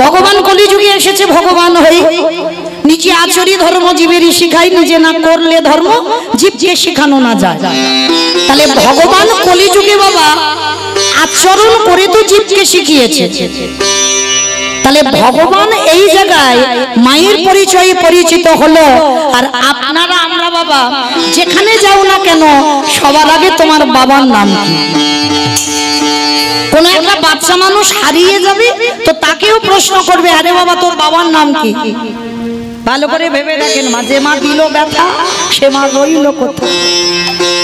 ভগবান কলিযুগে এসেছে ভগবান হয়ে, নিজে আচরি ধর্ম জীবেরই শিখাই, নিজে না করলে ধর্ম জীবকে শিখানো না যায়। তাহলে ভগবান কলিযুগে বাবা আচরণ করে তো জীবকে শিখিয়েছে। তাহলে ভগবান এই জায়গায় মায়ের পরিচয়ে পরিচিত হলো। আর আপনারা আমরা বাবা যেখানে যাও না কেন সবার আগে তোমার বাবার নাম কি? কোন একটা বাচ্চা মানুষ হারিয়ে যাবে তো তাকেও প্রশ্ন করবে, আরে বাবা তোর বাবার নাম কি? ভালো করে ভেবে দেখেন, মাঝে মা দিল ব্যথা সে মা রইল কোথাও।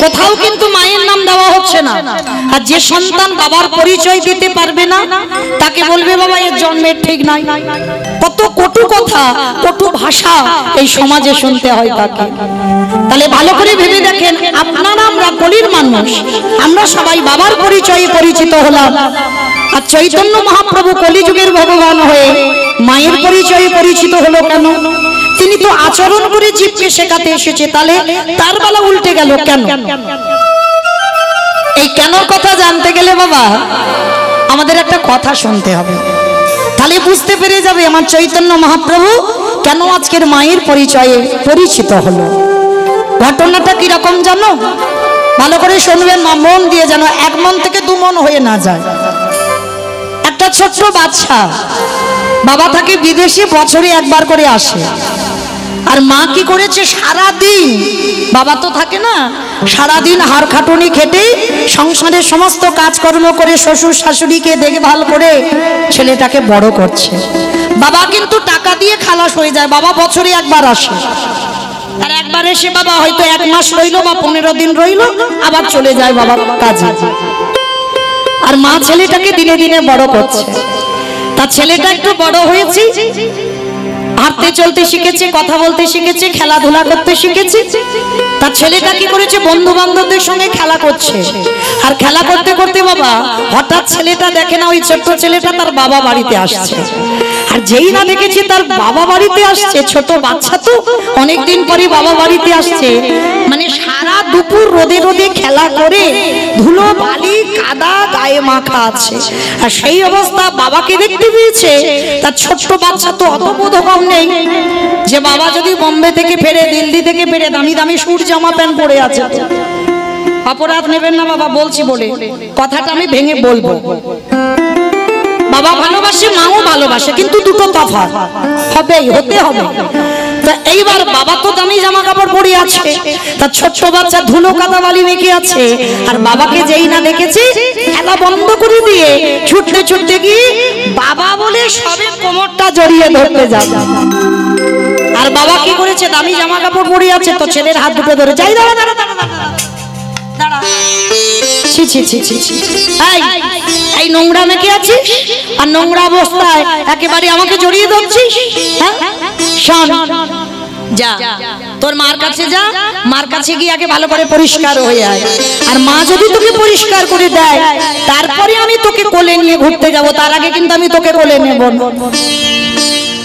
কোথাও কিন্তু মায়ের নাম দেওয়া হচ্ছে না। আর যে সন্তান বাবার পরিচয় দিতে পারবে না তাকে বলবে বাবা এর জন্মের ঠিক নাই। কত কটু কথা, কটু ভাষা এই সমাজে শুনতে হয় তাকে। তাহলে ভালো করে ভেবে দেখেন, আপনারা আমরা কলির মানুষ, আমরা সবাই বাবার পরিচয়ে পরিচিত হলাম। আর চৈতন্য মহাপ্রভু কলিযুগের ভগবান হয়ে মায়ের পরিচয়ে পরিচিত হলো কেন? তিনি তো আচরণ করে জীবকে শেখাতে এসেছে। তাহলে তার বেলা উল্টে গেল কেন? এই কেন কথা জানতে গেলে বাবা আমাদের একটা কথা শুনতে হবে, তাহলে বুঝতে পেরে যাবে আমার চৈতন্য মহাপ্রভু কেন আজকের মায়ের পরিচয়ে পরিচিত হলো। ঘটনাটা কিরকম জানো? ভালো করে শুনবেন, মন দিয়ে যেন এক মন থেকে দু মন হয়ে না যায়। একটা ছোট্ট বাচ্চা বাবা থাকে বিদেশে, বছরে একবার করে আসে। আর মা কি করেছে, সারাদিন বাবা তো থাকে না, সারাদিন হাড় খাটুনি খেটে সংসারের সমস্ত কাজকর্ম করে শ্বশুর শাশুড়িকে দেখভাল করে ছেলেটাকে বড় করছে। বাবা কিন্তু টাকা দিয়ে খালাস হয়ে যায়, বাবা বছরে একবার আসে। আর একবার এসে বাবা হয়তো 1 মাস রইল বা 15 দিন রইল, আবার চলে যায় বাবা কাজে। আর মা ছেলেটাকে দিনে দিনে বড় করছে। তার ছেলেটা একটু বড় হয়েছে, হাঁটতে চলতে শিখেছে, কথা বলতে শিখেছে, খেলাধুলা করতে শিখেছে। তার ছেলেটা কি করেছে, বন্ধু বান্ধবদের সঙ্গে খেলা করছে। আর খেলা করতে করতে বাবা হঠাৎ ছেলেটা দেখে না, ওই ছোট্ট ছেলেটা তার বাবা বাড়িতে আসছে। আর যেই না দেখেছে তার বাবা বাড়িতে আসছে, ছোট বাচ্চা তো অনেকদিন পরে বাবা বাড়িতে আসছে, মানে সারা দুপুর রোদে রোদে খেলা করে ধুলো বালি কাদা গায়ে মাখা আছে। আর সেই অবস্থা বাবাকে দেখতে পেয়েছে। তার ছোট্ট বাচ্চা তো অত বোধগম্য নেই যে বাবা যদি বোম্বে থেকে ফেরে, দিল্লি থেকে ফেরে, দামি দামি স্যুট জামা প্যান্ট পরে আছে। অপরাধ নেবেন না বাবা বলছি বলে, কথাটা আমি ভেঙে বলবো। বাবা ভালোবাসে, মাও ভালোবাসে, কিন্তু দুটো তফাৎ হবেই, হতে হবে। তা এইবার বাবা তো দামি জামা কাপড় পরে আছে, তার ছোট্ট বাচ্চা ধুলো কাদা বালি মেখে আছে। আর বাবাকে যেই না দেখেছে খেলা বন্ধ করে দিয়ে ছুটতে ছুটতে গিয়ে বাবা বলে সবে কোমরটা জড়িয়ে ধরতে যাবে। আর বাবা কি করেছে, দামি জামা কাপড় পরে আছে তো ছেলের হাত দুটো ধরে, যাই দাঁড়া দাঁড়া দাঁড়া দাঁড়া, ছি ছি ছি ছি, এই নোংরা মেখে আছিস আর নোংরা অবস্থায় একেবারে আমাকে জড়িয়ে ধরছিস। হ্যাঁ শোন, যা তোর মার কাছে যা, মার কাছে গিয়ে আগে ভালো করে পরিষ্কার হয়ে আয়। আর মা যদি তোকে পরিষ্কার করে দেয় তারপরে আমি তোকে কোলে নিয়ে ঘুরতে যাব, তার আগে কিন্তু আমি তোকে কোলে নেব না।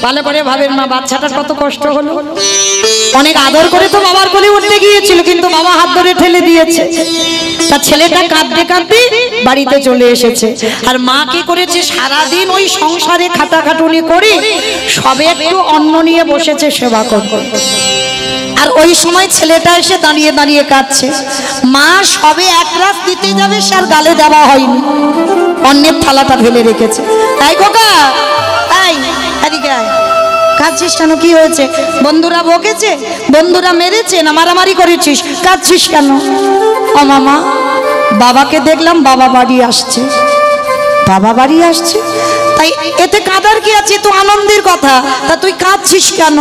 ভালো করে ভাবেন মা, বাচ্চাটার কত কষ্ট হলো। অনেক আদর করে তো বাবার কোলে উঠতে গিয়েছিল, কিন্তু বাবা হাত ধরে ঠেলে দিয়েছে। তার ছেলেটা কাঁদতে কাঁদতে বাড়িতে চলে এসেছে। আর মা কি করেছে, সারাদিন ওই সংসারে খাটাখাটুনি করে সবে একটু অন্ন নিয়ে বসেছে সেবা করতে। আর ওই সময় ছেলেটা এসে দাঁড়িয়ে দাঁড়িয়ে কাঁদছে। মা সবে এক রাত দিতে যাবে, সে আর গালে দেওয়া হয়নি, অন্যের থালাটা ফেলে রেখেছে। তাই খোকা, তাই এদিকে আয়, কাঁদছিস কেন? কি হয়েছে? বন্ধুরা বকেছে, বন্ধুরা মেরেছে, না মারামারি করেছিস? কাঁদছিস কেন? ও মামা, বাবাকে দেখলাম বাবা বাড়ি আসছে। বাবা বাড়ি আসছে তাই এতে কাঁদার কি আছে? তো আনন্দের কথা, তা তুই কাঁদছিস কেন?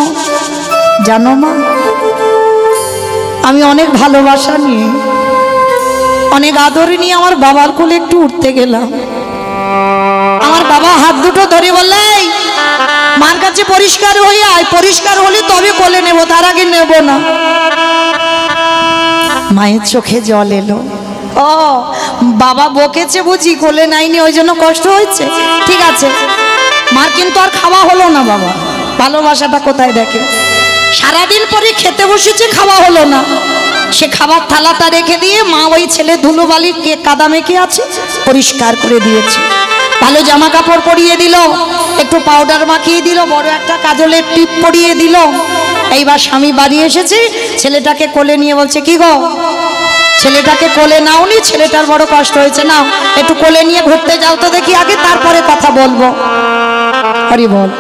জানো মা, আমি অনেক ভালোবাসা নিয়ে, অনেক আদর নিয়ে আমার বাবার কোলে একটু উঠতে গেলাম। আমার বাবা হাত দুটো ধরে বললে, মার কাছে পরিষ্কার হয়ে আয়, পরিষ্কার হলে তবে কোলে নেব, তার আগে নেব না। মায়ের চোখে জল এলো। ও বাবা বকেছে বুঝি, কোলে নাইনি ওই জন্য কষ্ট হয়েছে। ঠিক আছে, মার কিন্তু আর খাওয়া হলো না। বাবা ভালোবাসাটা কোথায় দেখে, সারাদিন পরে খেতে বসেছে, খাওয়া হলো না। সে খাবার থালাটা রেখে দিয়ে মা ওই ছেলে ধুলো বালির কাদা মেখে আছে পরিষ্কার করে দিয়েছে। ভালো জামা কাপড় পরিয়ে দিল, একটু পাউডার মাখিয়ে দিল, বড় একটা কাজলের টিপ পরিয়ে দিল। এইবার স্বামী বাড়ি এসেছে, ছেলেটাকে কোলে নিয়ে বলছে, কি গো ছেলেটাকে কোলে নাওনি? ছেলেটার বড় কষ্ট হয়েছে, নাও একটু কোলে নিয়ে ঘুরতে যাও তো দেখি আগে, তারপরে কথা বলবো। হরি বল।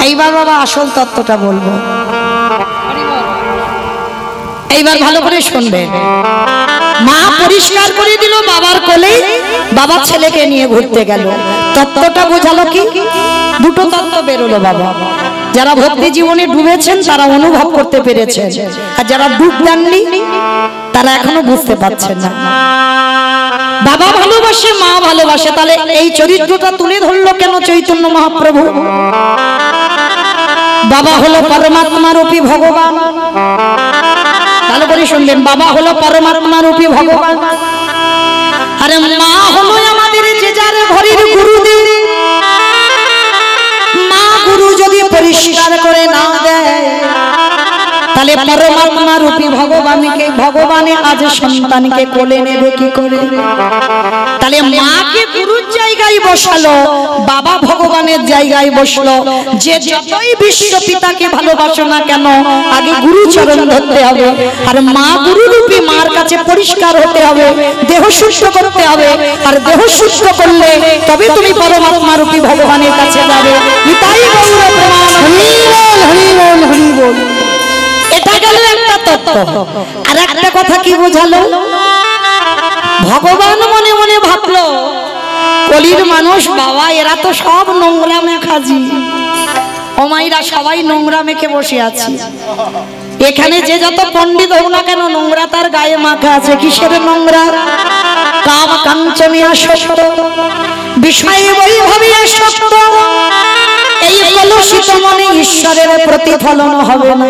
এইবার বাবা আসল তত্ত্বটা বলবো, এইবার ভালো করে শুনবেন। মা পরিষ্কার করে দিল বাবার কোলে, বাবা ছেলেকে নিয়ে ঘুরতে গেল। তত্ত্বটা বোঝালো কি? দুটো তত্ত্ব বেরোলো বাবা। যারা ভক্তি জীবনে ডুবেছেন তারা অনুভব করতে পেরেছেন, আর যারা ডুব দেননি তারা এখনো বুঝতে পারছেন না। বাবা ভালোবাসে, মা ভালোবাসে, তাহলে এই চরিত্রটা তুলে ধরলো কেন চৈতন্য মহাপ্রভু? বাবা হলো পরমাত্মা রূপী ভগবান। ভালো করে শুনবেন, বাবা হলো পরমাত্মা রূপী ভগবান, আরে মা হলো আমাদের যে যার ঘরের গুরুদেব। মা গুরু যদি পরিষ্কার করে না দেয় তাহলে পরমাত্মা রূপী ভগবানে আজ সন্তানকে কোলে নেবে কি করে? তাহলে মাকে গুরুর জায়গায় বসালো, বাবা ভগবানের জায়গায় বসলো। যে যতই বিশ্ব পিতাকে ভালোবাসো না কেন, আগে গুরু চরণ ধরতে হবে। আর মা গুরু রূপী মার কাছে পরিষ্কার হতে হবে, দেহ শুদ্ধ করতে হবে। আর দেহ শুদ্ধ করলে তবে তুমি পরমাত্মা রূপী ভগবানের কাছে যাবে। নিতাই গৌর প্রমাণ। হরি বল, হরি বল, হরি বল। এটা গেল একটা তত্ত্ব। আর একটা কথা কি বোঝালো? ভগবান মনে মনে ভাবলো, কলির মানুষ বাবা এরা তো সব নোংরা মেখাজি, ও মাইরা সবাই নোংরা মেখে বসে আছে। এখানে যে যত পণ্ডিত হোক না কেন, নোংরা তার গায়ে মাখা আছে। কিসের নোংরা? কাম কাঞ্চনে আসক্ত, বিষয় বৈভবে আসক্ত। এই কলুষিত মনে ঈশ্বরের প্রতিফলন হবে না।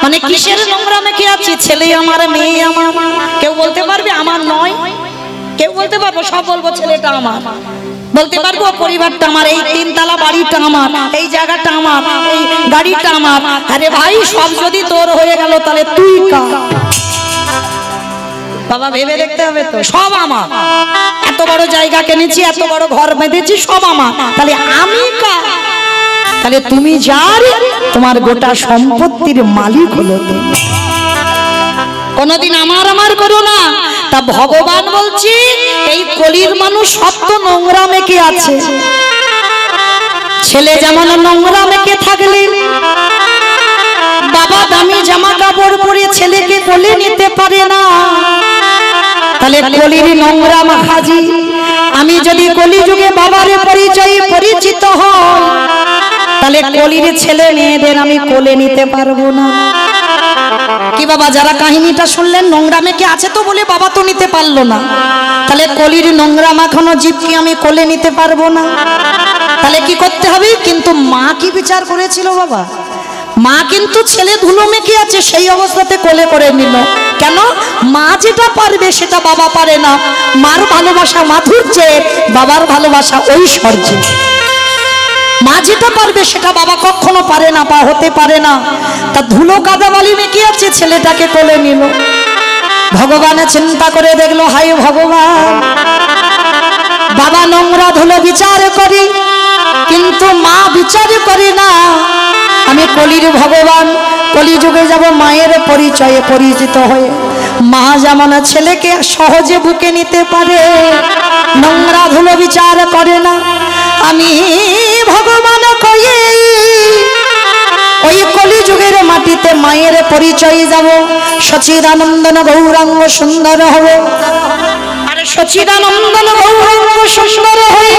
মানে কিসের নোংরা মেখে আছি? ছেলে আমার, মেয়ে আমার। কেউ বলতে পারবে আমার নয়? কেউ বলতে পারবো? সব বলবো ছেলেটা আমার, বলতে পারবো পরিবারটা আমার, এই তিনতলা বাড়িটা আমার, এই জায়গাটা আমার, এই গাড়িটা আমার। আরে ভাই সব যদি তোর হয়ে গেল তাহলে তুই কার? বাবা ভেবে দেখতে হবে তো, সব আমার। এত বড় জায়গা কিনেছি, এত বড় ঘর বেঁধেছি, সব আমার, তাহলে আমি কার? তাহলে তুমি যার, তোমার গোটা সম্পত্তির মালিক হলো তুমি। কোনদিন আমার আমার করো না। তা ভগবান বলছি এই কলির মানুষ সত্য নোংরা মেখে আছে। ছেলে যেমন নোংরা মেখে থাকলে বাবা দামি জামা কাপড় পরে ছেলেকে কোলে নিতে পারে না, তাহলে কলির নোংরা মাখাজি। আমি যদি কলি যুগে বাবার পরিচয়ে পরিচিত হই, তাহলে কলির ছেলে মেয়েদের আমি কোলে নিতে পারবো না। কি বাবা, যারা কাহিনীটা শুনলেন নোংরা মেখে আছে তো বলে বাবা তো নিতে পারলো না, তাহলে কলির নোংরা মাখানো জীবকে আমি কোলে নিতে পারবো না। তাহলে কি করতে হবে? কিন্তু মা কি বিচার করেছিল বাবা? মা কিন্তু ছেলে ধুলো মেখে আছে সেই অবস্থাতে কোলে করে নিল। কেন? মা যেটা পারবে সেটা বাবা পারে না। মার ভালোবাসা মাধুর্যে, বাবার ভালোবাসা ঐশ্বর্যে। মা যেটা পারবে সেটা বাবা কখনো পারে না বা হতে পারে না। তা ধুলো কাদা বালি মেখে আছে, ছেলেটাকে কোলে নিল। ভগবান চিন্তা করে দেখলো, হায় ভগবান, বাবা নোংরা ধুলো বিচার করি কিন্তু মা বিচার করি না। আমি কলির ভগবান, কলিযুগে যাব মায়ের পরিচয়ে পরিচিত হয়ে। মা যেমন ছেলেকে সহজে বুকে নিতে পারে, নোংরা ধুলো বিচার করে না, আমি ভগবান কয়ে ওই কলিযুগের মাটিতে মায়ের পরিচয় যাব। সচিদানন্দন গৌরাঙ্গ সুন্দর হবে। আর সচিদানন্দন গৌরাঙ্গ সুন্দর হয়ে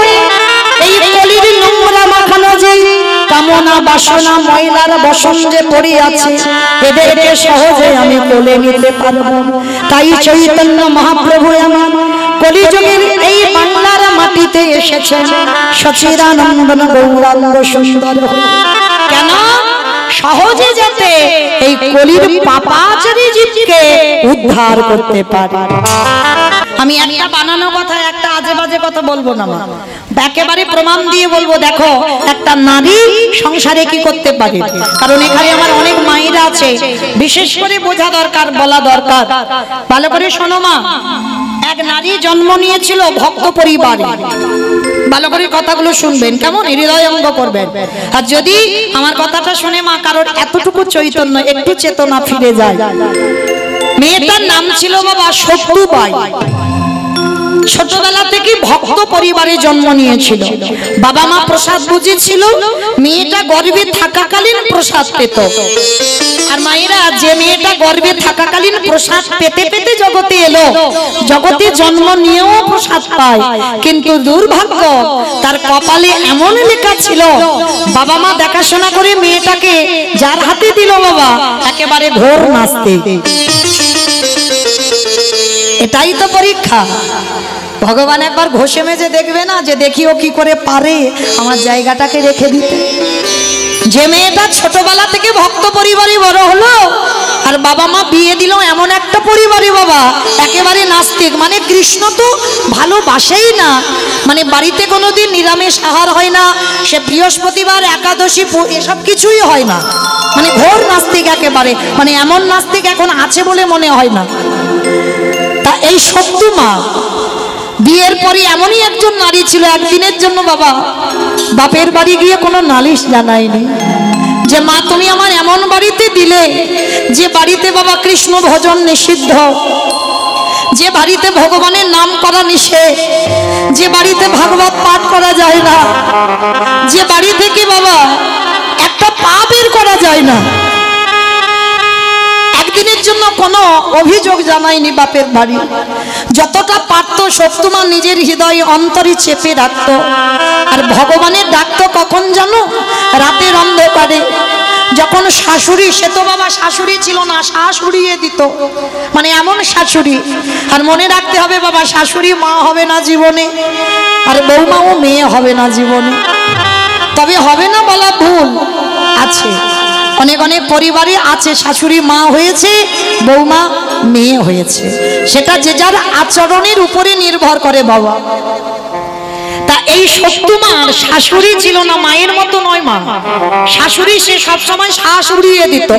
এই কলির নোংরা মাখানো যে কামনা বাসনা ময়লার বসন যে পড়ে আছে, এদেরকে সহজে আমি কোলে নিতে পারবো। তাই চৈতন্য মহাপ্রভু আমার কলিযুগের এই বাংলার মাটিতে এসেছেন সচিদানন্দন গৌরাঙ্গ সুন্দর। কেন? সহজে যাতে এই কলির পাপাচারী জীবকে উদ্ধার করতে পারে। আমি একটা বানানো কথা, একটা আজে বাজে কথা বলবো না, একেবারে প্রমাণ দিয়ে বলবো। দেখো একটা নারী সংসারে কি করতে পারে, কারণ এখানে আমার অনেক মায়েরা আছে, বিশেষ করে বোঝা দরকার, বলা দরকার। ভালো করে শোনো মা, এক নারী জন্ম নিয়েছিল ভক্ত পরিবারে। ভালো করে কথাগুলো শুনবেন, কেমন হৃদয়ঙ্গ করবেন। আর যদি আমার কথাটা শুনে মা কারোর এতটুকু চৈতন্য, একটু চেতনা ফিরে যায়। মেয়েটার নাম ছিল বাবা সত্যবাই। ছোটবেলা থেকে ভক্ত পরিবারে জন্ম নিয়েছিল। বাবা মা প্রসাদ বুঝেছিল, মেয়েটা গর্ভে থাকাকালীন প্রসাদ পেত। আর মায়েরা, যে মেয়েটা গর্ভে থাকাকালীন প্রসাদ পেতে পেতে জগতে এলো, জগতে জন্ম নিয়েও প্রসাদ পায়, কিন্তু দুর্ভাগ্য তার কপালে এমন লেখা ছিল, বাবা মা দেখাশোনা করে মেয়েটাকে যার হাতে দিল বাবা, একেবারে ঘোর নাস্তে। এটাই তো পরীক্ষা। ভগবান একবার ঘষে মেজে দেখবে না, যে দেখি ও কি করে পারে আমার জায়গাটাকে রেখে দিতে। যে মেয়েটা ছোটবেলা থেকে ভক্ত পরিবারে বড় হলো, আর বাবা মা বিয়ে দিল এমন একটা পরিবারে বাবা, একেবারে নাস্তিক, মানে কৃষ্ণ তো ভালোবাসেই না, মানে বাড়িতে কোনোদিন নিরামিষ আহার হয় না, সে বৃহস্পতিবার একাদশী এসব কিছুই হয় না, মানে ঘোর নাস্তিক একেবারে, মানে এমন নাস্তিক এখন আছে বলে মনে হয় না। তা এই সত্য মা বিয়ের পরে এমনই একজন নারী ছিল, একদিনের জন্য বাবা বাপের বাড়ি গিয়ে কোনো নালিশ জানায়নি, যে মা তুমি আমার এমন বাড়িতে দিলে, যে বাড়িতে বাবা কৃষ্ণ ভজন নিষিদ্ধ, যে বাড়িতে ভগবানের নাম করা নিষেধ, যে বাড়িতে ভাগবত পাঠ করা যায় না, যে বাড়ি থেকে বাবা একটা পা বের করা যায় না। একদিনের জন্য কোনো অভিযোগ জানায়নি বাপের বাড়ি। যতটা পারত সত্যমা নিজের হৃদয়ে অন্তরে চেপে রাখত। আর ভগবানের ডাকতো কখন জানো? রাতের অন্ধকারে, যখন শাশুড়ি, সে তো বাবা শাশুড়ি ছিল না, শাশুড়িয়ে দিত, মানে এমন শাশুড়ি। আর মনে রাখতে হবে বাবা, শাশুড়ি মা হবে না জীবনে, আর বৌমাও মেয়ে হবে না জীবনে। তবে হবে না বলা ভুল, আছে অনেক অনেক পরিবারে আছে শাশুড়ি মা হয়েছে, বৌমা মেয়ে হয়েছে, সেটা যে যার আচরণের উপরে নির্ভর করে বাবা। তা এই সত্যমার শাশুড়ি ছিল না, মায়ের মতো নয় মা। শাশুড়ি সে সবসময় শাশুড়িয়ে দিত,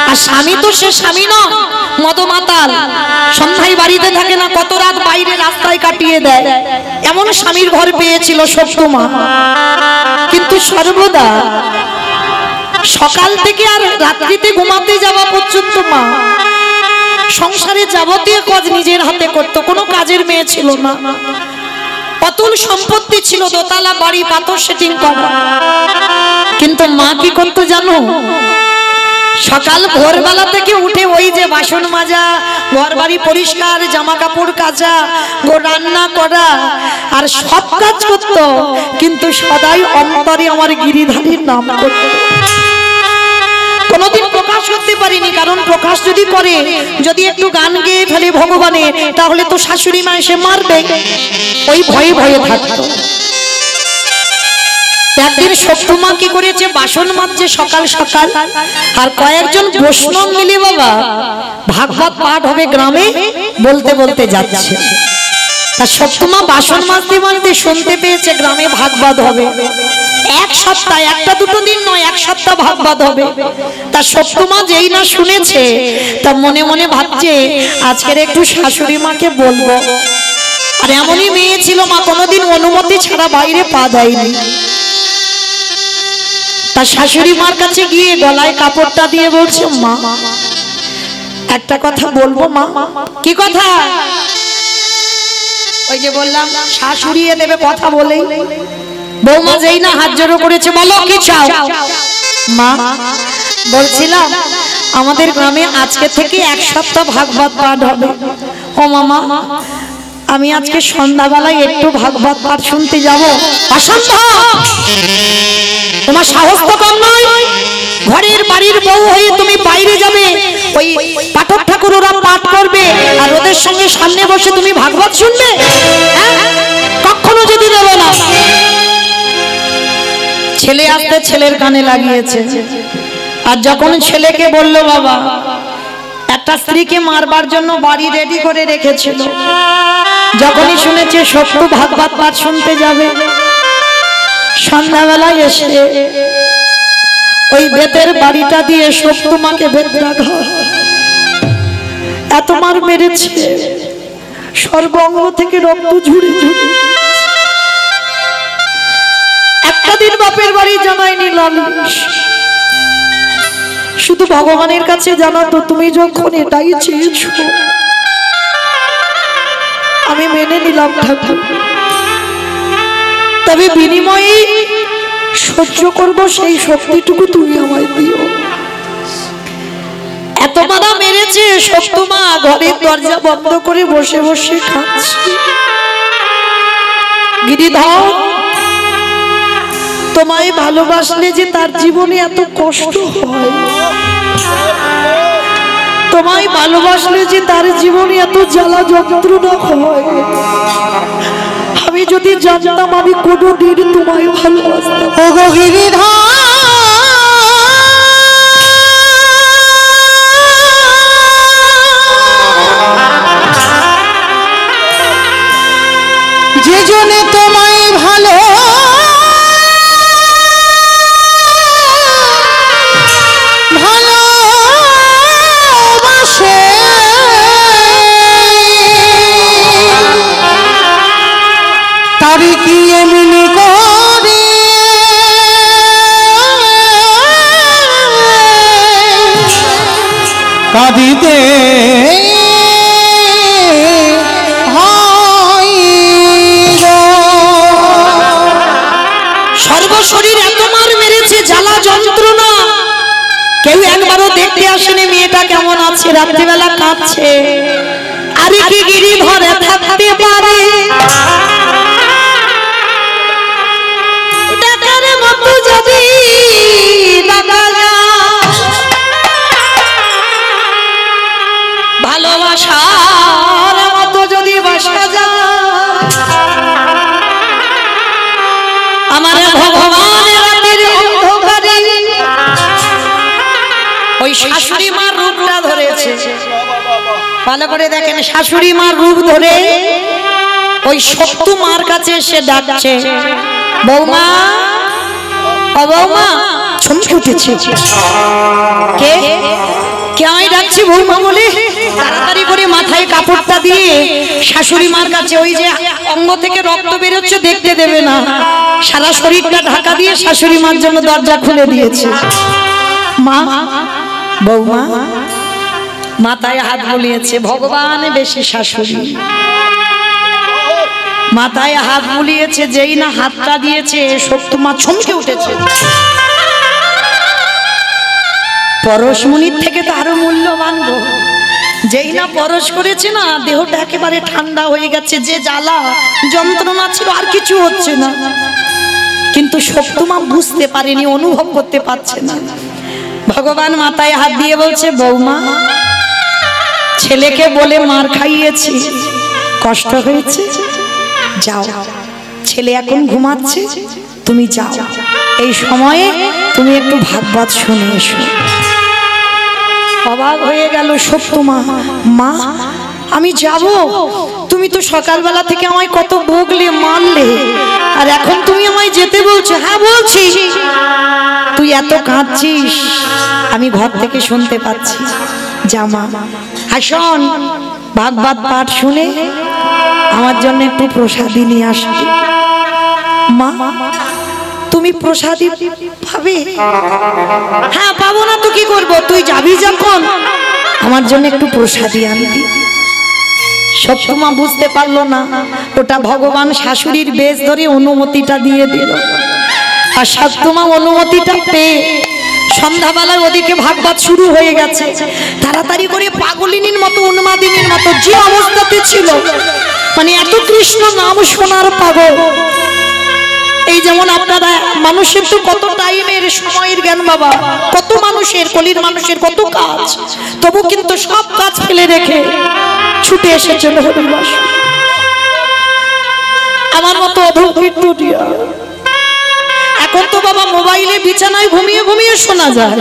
আর স্বামী তো সে স্বামী নয়, মদমাতাল, সন্ধ্যায় বাড়িতে থাকে না, কত রাত বাইরে রাস্তায় কাটিয়ে দেয়, এমন স্বামীর ঘর পেয়েছিল সত্যমা। কিন্তু সর্বদা সকাল থেকে আর রাত্রিতে ঘুমাতে যাওয়া পর্যন্ত মা সংসারে যাবতীয় কাজ নিজের হাতে করত, কোনো কাজের মেয়ে ছিল না। অতুল সম্পত্তি ছিল, দোতলা বাড়ি, পাথর সেটিং করা। কিন্তু মা কি করতো জানো? সকাল ভোরবেলা থেকে উঠে ওই যে বাসন মাজা, ঘর বাড়ি পরিষ্কার, জামা কাপড় কাচা, রান্না করা, আর সব কাজ করতো, কিন্তু সদাই অন্তরে আমার গিরিধারীর নাম করতো। কোনদিন প্রকাশ করতে পারিনি, কারণ প্রকাশ যদি করে, যদি একটু গান গেয়ে ফেলে ভগবানের, তাহলে তো শাশুড়ি মা এসে মারবে, ওই ভয়ে ভয়ে থাকতো। একদিন সত্যমা কি করেছে, বাসন মাজছে সকাল সকাল, আর কয়েকজন বৈষ্ণব মিলে বাবা ভাগবত পাঠ হবে গ্রামে, বলতে বলতে যাচ্ছে। তা সত্যমা বাসন মাজতে মাজতে শুনতে পেয়েছে গ্রামে ভাগবত হবে। এক সপ্তাহ, একটা দুটো দিন নয়, এক সপ্তাহ ভাগবত হবে। তা সত্যমা যেই না শুনেছে, তা মনে মনে ভাবছে আজকের একটু শাশুড়ি মাকে বলবো। আর এমনই মেয়ে ছিল মা, কোনোদিন অনুমতি ছাড়া বাইরে পা দেয়নি। তার শাশুড়ি মার কাছে গিয়ে গলায় কাপড়টা দিয়ে বলছে, মা একটা কথা বলবো মা। কি কথা? ওই যে বললাম শাশুড়িয়ে দেবে কথা বলেই। বৌমা যেই না হাত জড়ো করেছে, বলো কি চাও? মা বলছিলাম আমাদের গ্রামে আজকে থেকে এক সপ্তাহ ভাগবত পাঠ হবে। ও মামা, আমি আজকে সন্ধ্যাবেলায় একটু ভাগবত পাঠ শুনতে যাব। অসম্ভব, তোমার সাহস তো কম নয়। ঘরের বাড়ির বউ হয়ে তুমি বাইরে যাবে, ওই পাঠক ঠাকুর ওরা পাঠ করবে, আর ওদের সঙ্গে সামনে বসে তুমি ভাগবত শুনবে? কখনো যদি দেব না। ছেলে আসতে ছেলের কানে লাগিয়েছে, আর যখন ছেলেকে বলল বাবা একটা স্ত্রীকে মারবার জন্য বাড়ি রেডি করে রেখেছিল, যখনই শুনেছে সত্য ভাগবত পাঠ শুনতে যাবে, সন্ধ্যাবেলায় এসে ওই বেতের বাড়িটা দিয়ে সত্যমাকে বেত রাখা, এত মার মেরেছে। সর্বাঙ্গ থেকে রক্ত ঝুড়ে ঝুড়ে। একটা দিন বাপের বাড়ি জানাইনি লালিশ, শুধু ভগবানের কাছে জানাতো তুমি যখন এটাই চেয়েছ আমি মেনে নিলাম ঠাকুর, তবে বিনিময়ে সহ্য করব সেই শক্তিটুকু তুমি আমায় দিও। এত মারা মেরেছে সত্যমা ঘরের দরজা বন্ধ করে বসে বসে খাচ্ছে। গিরিধর তোমায় ভালোবাসলে যে তার জীবনে এত কষ্ট হয়, তোমায় ভালোবাসলে যে তার জীবনে এত জ্বালা যন্ত্রণা হয়, আমি যদি জানতাম আমি কোনোদিন তোমায় ভালোবাসতাম। ওগো গিরিধর যে জনে তোমায় ভালো ভালোবাসে তারি কি এমনি করে কাঁদিতে সর্বশরীর এত মার মেরেছে, জ্বালা যন্ত্রণা, কেউ একবারও দেখতে আসেনি মেয়েটা কেমন আছে, রাত্রিবেলা কাঁদছে। আরে কি গিরিধরে থাকতে পারে ডাকার মতো যদি ডাকা যায়, ভালোবাসার মতো যদি বাসা যায়, আমার ভগবানের অন্ধকারে ওই শাশুড়ি মার রূপটা ধরেছে। ভালো করে দেখেন, শাশুড়ি মার রূপ ধরে ওই সত্যু মার কাছে এসে ডাকছে, বৌমা ও বৌমা। চমকে উঠেছে, কে কে আমায় ডাকছি বৌমা বলে তাড়াতাড়ি করে মাথায় কাপড়টা দিয়ে শাশুড়ি মার কাছে, ওই যে অঙ্গ থেকে রক্ত বেরোচ্ছে দেখতে দেবে না, সারা শরীরটা ঢাকা দিয়ে শাশুড়ি মার জন্য দরজা খুলে দিয়েছে। মা বৌমা মাথায় হাত বুলিয়েছে, ভগবান বেশি শাশুড়ি মাথায় হাত বুলিয়েছে, যেই না হাতটা দিয়েছে সত্যমা চমকে উঠেছে। পরশমণির থেকে তো আরো মূল্যবান গো, যেই না পরশ করেছে না দেহটা একেবারে ঠান্ডা হয়ে গেছে, যে জ্বালা যন্ত্রণা ছিল আর কিছু হচ্ছে না। কিন্তু সত্যমা বুঝতে পারেনি, অনুভব করতে পারছে না। ভগবান মাথায় হাত দিয়ে বলছে, বৌমা ছেলেকে বলে মার খাইয়েছি, কষ্ট হয়েছে, যাও, ছেলে এখন ঘুমাচ্ছে, তুমি যাও, এই সময়ে তুমি একটু ভাগবত শুনে এসো। অবাক হয়ে গেল সত্যমা, মা আমি যাব? তুমি তো সকালবেলা থেকে আমায় কত বকলে মারলে, আর এখন তুমি আমায় যেতে বলছো? হ্যাঁ বলছি। তুই এত কাঁদছিস আমি ঘর থেকে শুনতে পাচ্ছি, যা মা। আর শোন, ভাগবত পাঠ শুনে আমার জন্য একটু প্রসাদী নিয়ে আসবি। মা তুমি প্রসাদী পাবে? হ্যাঁ পাবো না তো কি করবো, তুই যাবি যখন আমার জন্য একটু প্রসাদী আনবি। সত্যমা বুঝতে পারলো না, ওটা ভগবান শাশুড়ির বেশ ধরে অনুমতিটা দিয়ে দিল। আর সত্যমা অনুমতিটা পেয়ে সন্ধ্যাবেলায় ওদিকে ভাগবত শুরু হয়ে গেছে। তাড়াতাড়ি করে পাগলিনীর মতো উন্মাদিনীর মতো যে অবস্থাতে ছিল, মানে এত কৃষ্ণ নাম শোনার পাগল। এই যেমন আপনারা মানুষের তো কত টাইমের সময়ের জ্ঞান বাবা, কত মানুষের কলির মানুষের কত কাজ, তবু কিন্তু সব কাজ ফেলে রেখে ছুটে এসেছেন হরিবাস। আমার মতো অধঃকীর্তনিয়া এখন তো বাবা মোবাইলে বিছানায় ঘুমিয়ে ঘুমিয়ে শোনা যায়,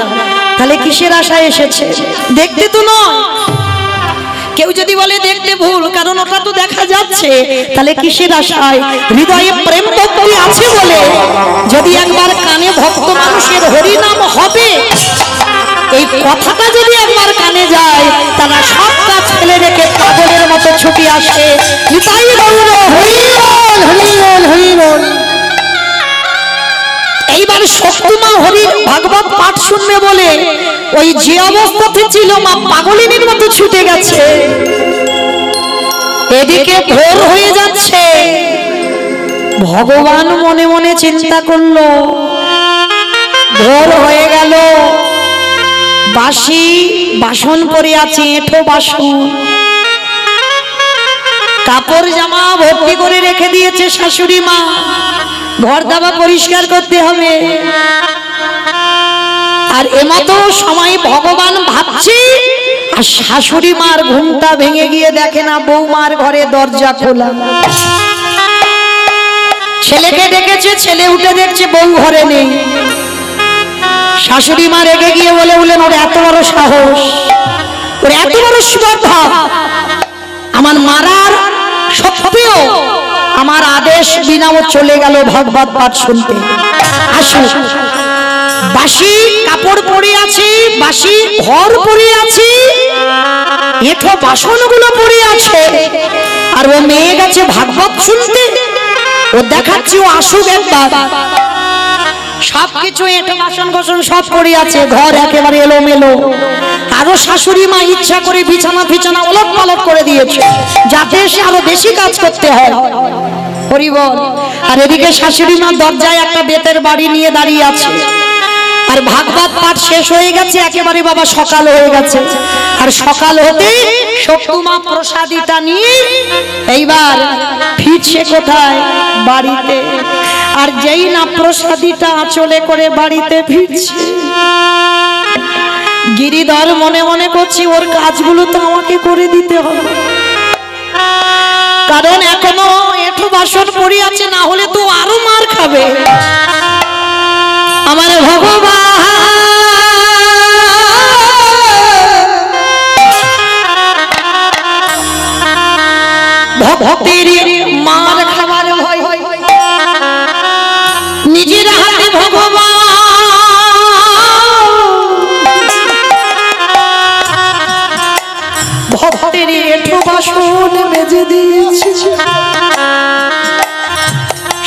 তাহলে কিসের আশায় এসেছে? দেখতে তো নয়। কেউ যদি বলে দেখতে ভুল, কারণ ওটা তো দেখা যাচ্ছে, তাহলে কিসের আশায়? হৃদয়ে প্রেম ভক্তি আছে বলে যদি একবার কানে ভক্ত মানুষের হরিনাম হবে, এই কথাটা যদি একবার কানে যায়, তারা সব কাজ ফেলে রেখে পাগলের মতো ছুটি আসে। নিতাই গৌর হরি বল, হরি বল, হরি বল। এইবার শক্তিমা হরির ভাগবত পাঠ শুনবে বলে ওই যে অবস্থাতে ছিল মা পাগলিনীর মতো ছুটে গেছে। এদিকে ভোর হয়ে যাচ্ছে, ভগবান মনে মনে চিন্তা করলো ভোর হয়ে গেল, বাসি বাসন পরে আছে, এঁঠো বাসন, কাপড় জামা ভর্তি করে রেখে দিয়েছে শাশুড়ি মা, ঘর দাবা পরিষ্কার করতে হবে। আর এমতো সময় ভগবান ভাবছে, আর শাশুড়ি মার ঘুমটা ভেঙে গিয়ে দেখে না বৌমার ঘরে দরজা খোলা। ছেলেকে ডেকেছে, ছেলে উঠে দেখছে বউ ঘরে নেই। শাশুড়ি মা রেগে গিয়ে বললেন, ওর এত বড় সাহস, ওর এত বড় স্পর্ধা, আমার মারার সত্ত্বেও আমার আদেশ বিনা ও চলে গেল ভাগবত পাঠ শুনতে। আসো, বাসি কাপড় পরে আছে, বাসি ঘর পরে আছে, এঁঠো বাসনগুলো পরে আছে, আর ও মেয়ে গেছে ভাগবত শুনতে। ও দেখাচ্ছি ও আসুক একবার। সবকিছু এঁঠো বাসন কোসন সব পড়ে আছে, ঘর একেবারে এলোমেলো। আরো শাশুড়ি মা ইচ্ছা করে বিছানা বিছানা ওলট পালট করে দিয়েছে, যাতে সে আরো বেশি কাজ করতে হয়। হরি বল। আর এদিকে শাশুড়ি মা দরজায় একটা বেতের বাড়ি নিয়ে দাঁড়িয়ে আছে। আর ভাগবত পাঠ শেষ হয়ে গেছে, একেবারে বাবা সকাল হয়ে গেছে। আর সকাল হতে শক্তিমা প্রসাদীটা নিয়ে এইবার ফিরছে কোথায়? বাড়িতে। আর যেই না প্রসাদীটা আঁচলে করে বাড়িতে ফিরছে, গিরিধর মনে মনে করছি ওর কাজগুলো তো আমাকে করে দিতে হবে, কারণ এখনো এঁঠো বাসন পড়ে আছে, না হলে তো আরো মার খাবে। আমার ভগবান ভক্তের মার খাবার ভয়, নিজের হাতে ভগবান ভক্তের এঁঠো বাসন মেজে দিয়েছে।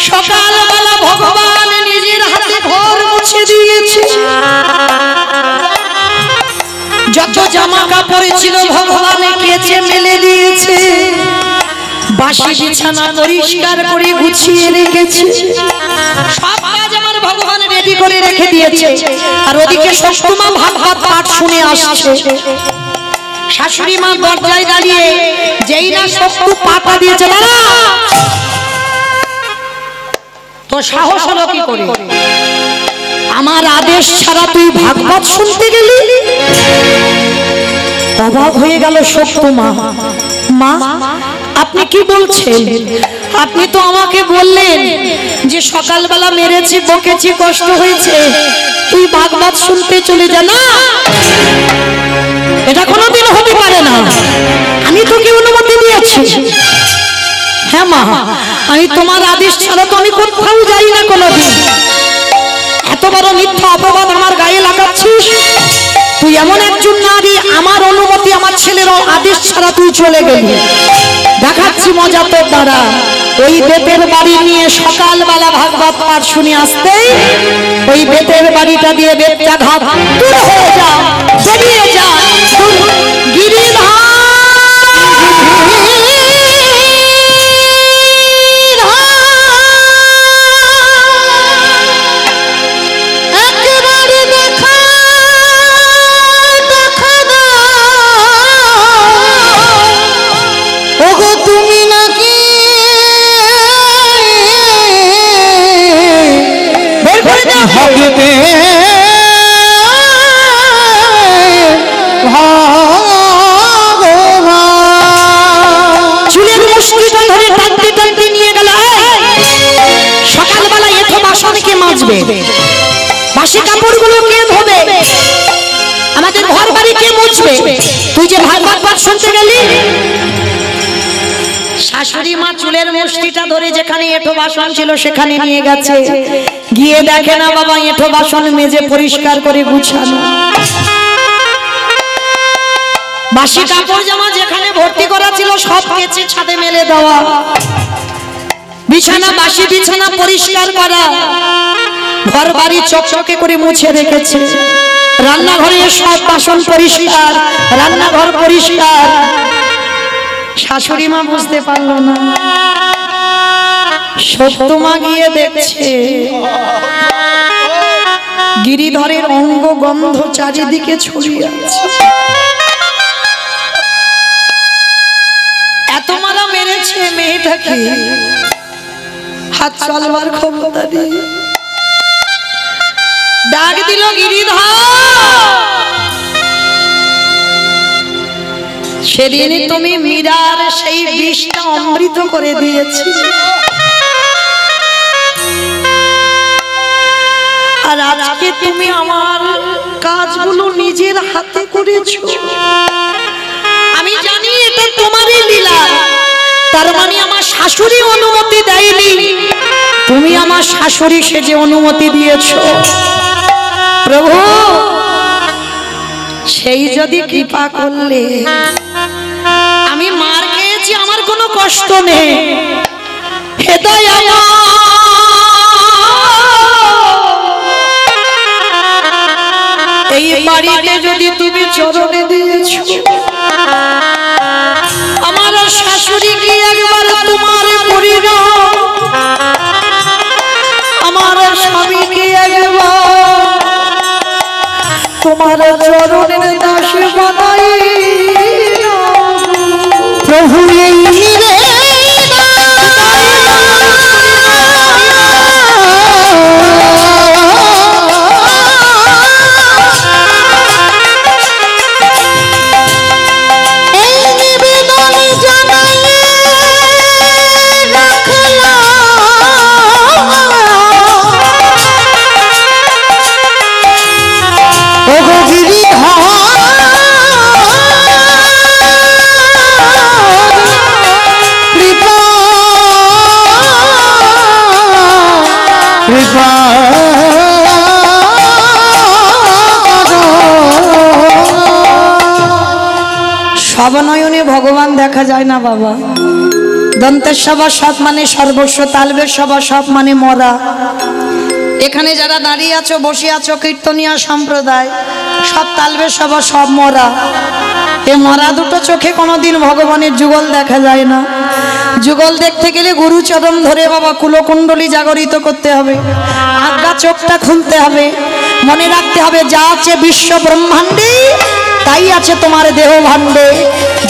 সকালবেলা ভগবান নিজের হাতে ঘর মুছে দিয়েছে। যত জামা কাপড় ছিল ভগবান কেচে মেলে দিয়েছে। বাসি বিছানা পরিষ্কার করে গুছিয়ে রেখেছে। সব কাজ আমার ভগবান রেডি করে রেখে দিয়েছে। আর ওদিকে শক্তিমা ভাগবত পাঠ শুনে আসছে। শাশুড়ি মা দরজায় দাঁড়িয়ে যেই না শক্তি পাতা দিয়েছে, দাঁড়া, তো সাহস হলো কি করে? আমার আদেশ ছাড়া তুই ভাগবত শুনতে গেলি? অবাক হয়ে গেল শক্তিমা। মা, আপনি কি বলছেন? আপনি তো আমাকে বললেন যে সকালবেলা মেরেছি, বকেছি, কষ্ট হয়েছে, তুই ভাগবত শুনতে চলে যা। না, এটা কোনোদিন হতে পারে না। আমি তোকে অনুমতি দিয়েছি। হ্যাঁ মা, আমি তোমার আদেশ ছাড়া তো আমি কোথাও যাই না কোনোদিন। এত বড় মিথ্যা অপবাদ আমার গায়ে লাগাচ্ছিস? তুই এমন একজন নারী, আমার অনুমতি, আমার ছেলের আদেশ ছাড়া তুই চলে গেলি। দেখাচ্ছি মজা তোর দ্বারা। ওই বেতের বাড়ি নিয়ে সকালবেলা ভাগবত পাঠ শুনে আসতে, ওই বেতের বাড়িটা দিয়ে বেতটা ঘাত দূর হয়ে যা, বেরিয়ে যা। গিরিধর চুলের মুষ্টিটা ধরে টানতে টানতে নিয়ে গেল। সকালবেলা এঁঠো বাসন কে মাজবে? বাসি কাপড়গুলো কে ধোবে? আমাদের ঘর বাড়ি কে মুছবে? তুই যে ভাগবত পাঠ শুনতে গেলি। শাশুড়ি মা চুলের মুষ্টিটা ধরে যেখানে এঁঠো বাসন ছিল সেখানে নিয়ে গেছে। গিয়ে দেখে না বাবা এঁঠো বাসন মেজে পরিষ্কার করে গুছানো। বাসি কাপড় জামা যেখানে ভর্তি করা ছিল সব কেচে ছাদে মেলে দেওয়া, বিছানা বাসি বিছানা পরিষ্কার করা, ঘর বাড়ি চকচকে করে মুছে রেখেছে, রান্নাঘরে সব বাসন পরিষ্কার, রান্নাঘর পরিষ্কার। শাশুড়ি মা বুঝতে পারলো না, সত্যমা গিয়ে দেখছে গিরিধরের অঙ্গ গন্ধ চারিদিকে ছড়িয়ে আছে। এত মারা মেরেছে মেয়েটাকে, হাত চলবার ক্ষমতা নেই। ডাক দিল গিরিধর, সেদিন তুমি মীরার সেই বিষটা অমৃত করে দিয়েছি, আর আজকে তুমি আমার কাজগুলো নিজের হাতে করেছো। আমি জানি এটা তোমারই লীলা, তার মানে আমার শাশুড়ি অনুমতি দেয়নি, তুমি আমার শাশুড়ি সেজে অনুমতি দিয়েছো। প্রভু সেই যদি কৃপা করলে, আমি মার খেয়েছি আমার কোনো কষ্ট নেই, হেদায়া এই বাড়িতে যদি তুমি চরণে দিয়েছো, আমার শাশুড়িকে একবার তোমার পরিণাম, আমার স্বামীকে একবার তোমার চরণের দাস বানাই। প্রভু এই সবনয়নে ভগবান দেখা যায় না বাবা। দন্তের সভা সব মানে সর্বস্ব, তালবের সভা সব মানে মরা। এখানে যারা দাঁড়িয়ে আছো বসে আছো কীর্তনিয়া সম্প্রদায়, সব তালবের সভা সব মরা। এ মরা দুটো চোখে কোনোদিন ভগবানের যুগল দেখা যায় না। যুগল দেখতে গেলে গুরুচরণ ধরে বাবা কুলকুণ্ডলী জাগরিত করতে হবে, আজ্ঞা চোখটা খুলতে হবে, মনে রাখতে হবে যা আছে বিশ্ব ব্রহ্মাণ্ডে তাই আছে তোমার দেহ ভাণ্ডে।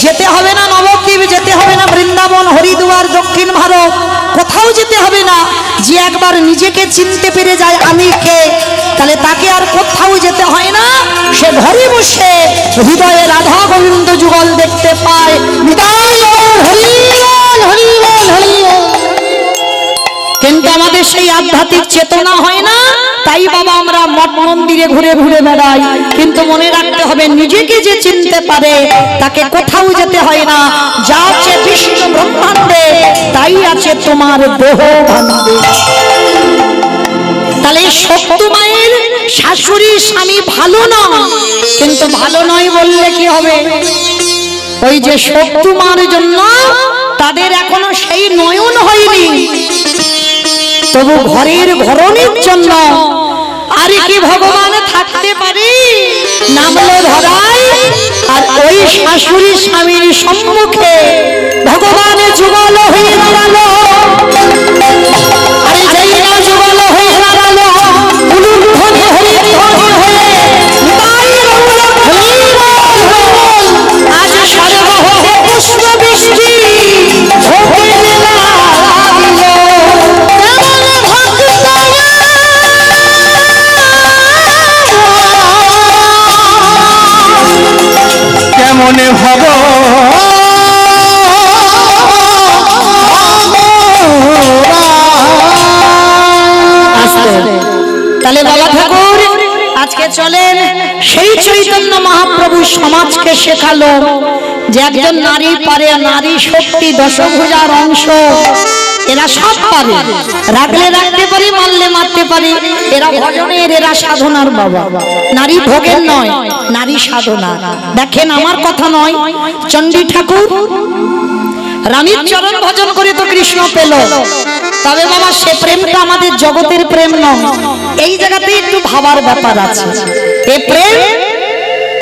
যেতে হবে না নবদ্বীপ, যেতে হবে না বৃন্দাবন, হরিদ্বার, দক্ষিণ ভারত, কোথাও যেতে হবে না। যে একবার নিজেকে চিনতে পেরে যায় আমি কে, তাহলে তাকে আর কোথাও যেতে হয় না, সে ঘরে বসে হৃদয়ে রাধা গোবিন্দ যুগল দেখতে পায়। কিন্তু আমাদের সেই আধ্যাত্মিক চেতনা হয় না, তাই বাবা আমরা মঠ মন্দিরে ঘুরে ঘুরে বেড়াই। কিন্তু মনে রাখতে হবে নিজেকে যে চিনতে পারে তাকে কোথাও যেতে হয় না। যা আছে বিশ্ব ব্রহ্মাণ্ডে তাই আছে তোমার দেহ ভাণ্ডে। তাহলে শক্তি মায়ের শাশুড়ি স্বামী ভালো নয়, কিন্তু ভালো নয় বললে কি হবে? ওই যে শক্তি মার জন্য তাদের এখনো সেই নয়ন হয়নি, তবু ঘরের ঘরণের জন্য আর কি ভগবান থাকতে পারে? নামলো ধরায়, আর ওই শাশুড়ি স্বামীর সম্মুখে ভগবান যুগল হয়ে দাঁড়ালো। আরে যেই না যুগল হয়ে দাঁড়ালো, উলুধ্বনি হরিধ্বনি হয়ে আজ সর্বহরে পুষ্প বৃষ্টি মনে ভাব তাহলে বাবা ঠাকুর আজকে চলেন সেই চৈতন্য মহাপ্রভু সমাজকে শেখালো যে একজন নারী পারে, নারী শক্তি দশভুজার অংশ, এরা সব পারে, রাখলে রাখতে পারি, মারলে মারতে পারি, এ এরা ভজনের, এরা সাধনার বাবা, নারী ভোগের নয়, নারী সাধনা। দেখেন আমার কথা নয়, চণ্ডী ঠাকুর রানীর চরণ ভজন করে তো কৃষ্ণ পেল, তবে বাবা সে প্রেমটা আমাদের জগতের প্রেম নয়। এই জায়গাতে একটু ভাবার ব্যাপার আছে। এ প্রেম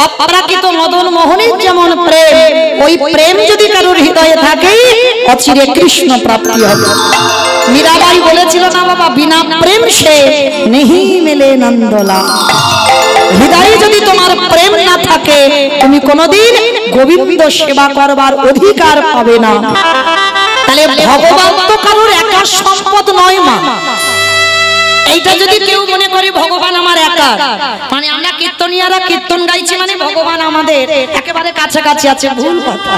অপ্রাকৃত মদন মোহনের যেমন প্রেম, ওই প্রেম যদি কারোর হৃদয়ে থাকে অচিরে কৃষ্ণ প্রাপ্তি হবে। মীরাবাই বলেছিল না বাবা, বিনা প্রেম সে নেহি মেলে নন্দলা। হৃদয়ে যদি তোমার প্রেম না থাকে তুমি কোনোদিন গোবিন্দ সেবা করবার অধিকার পাবে না। তাহলে ভগবান তো কারোর একার সম্পদ নয় মা। এইটা যদি কেউ মনে করে ভগবান আমার একা, মানে আমরা কীর্তনিয়ারা কীর্তন গাইছি মানে ভগবান আমাদের একেবারে কাছাকাছি আছে, ভুল কথা।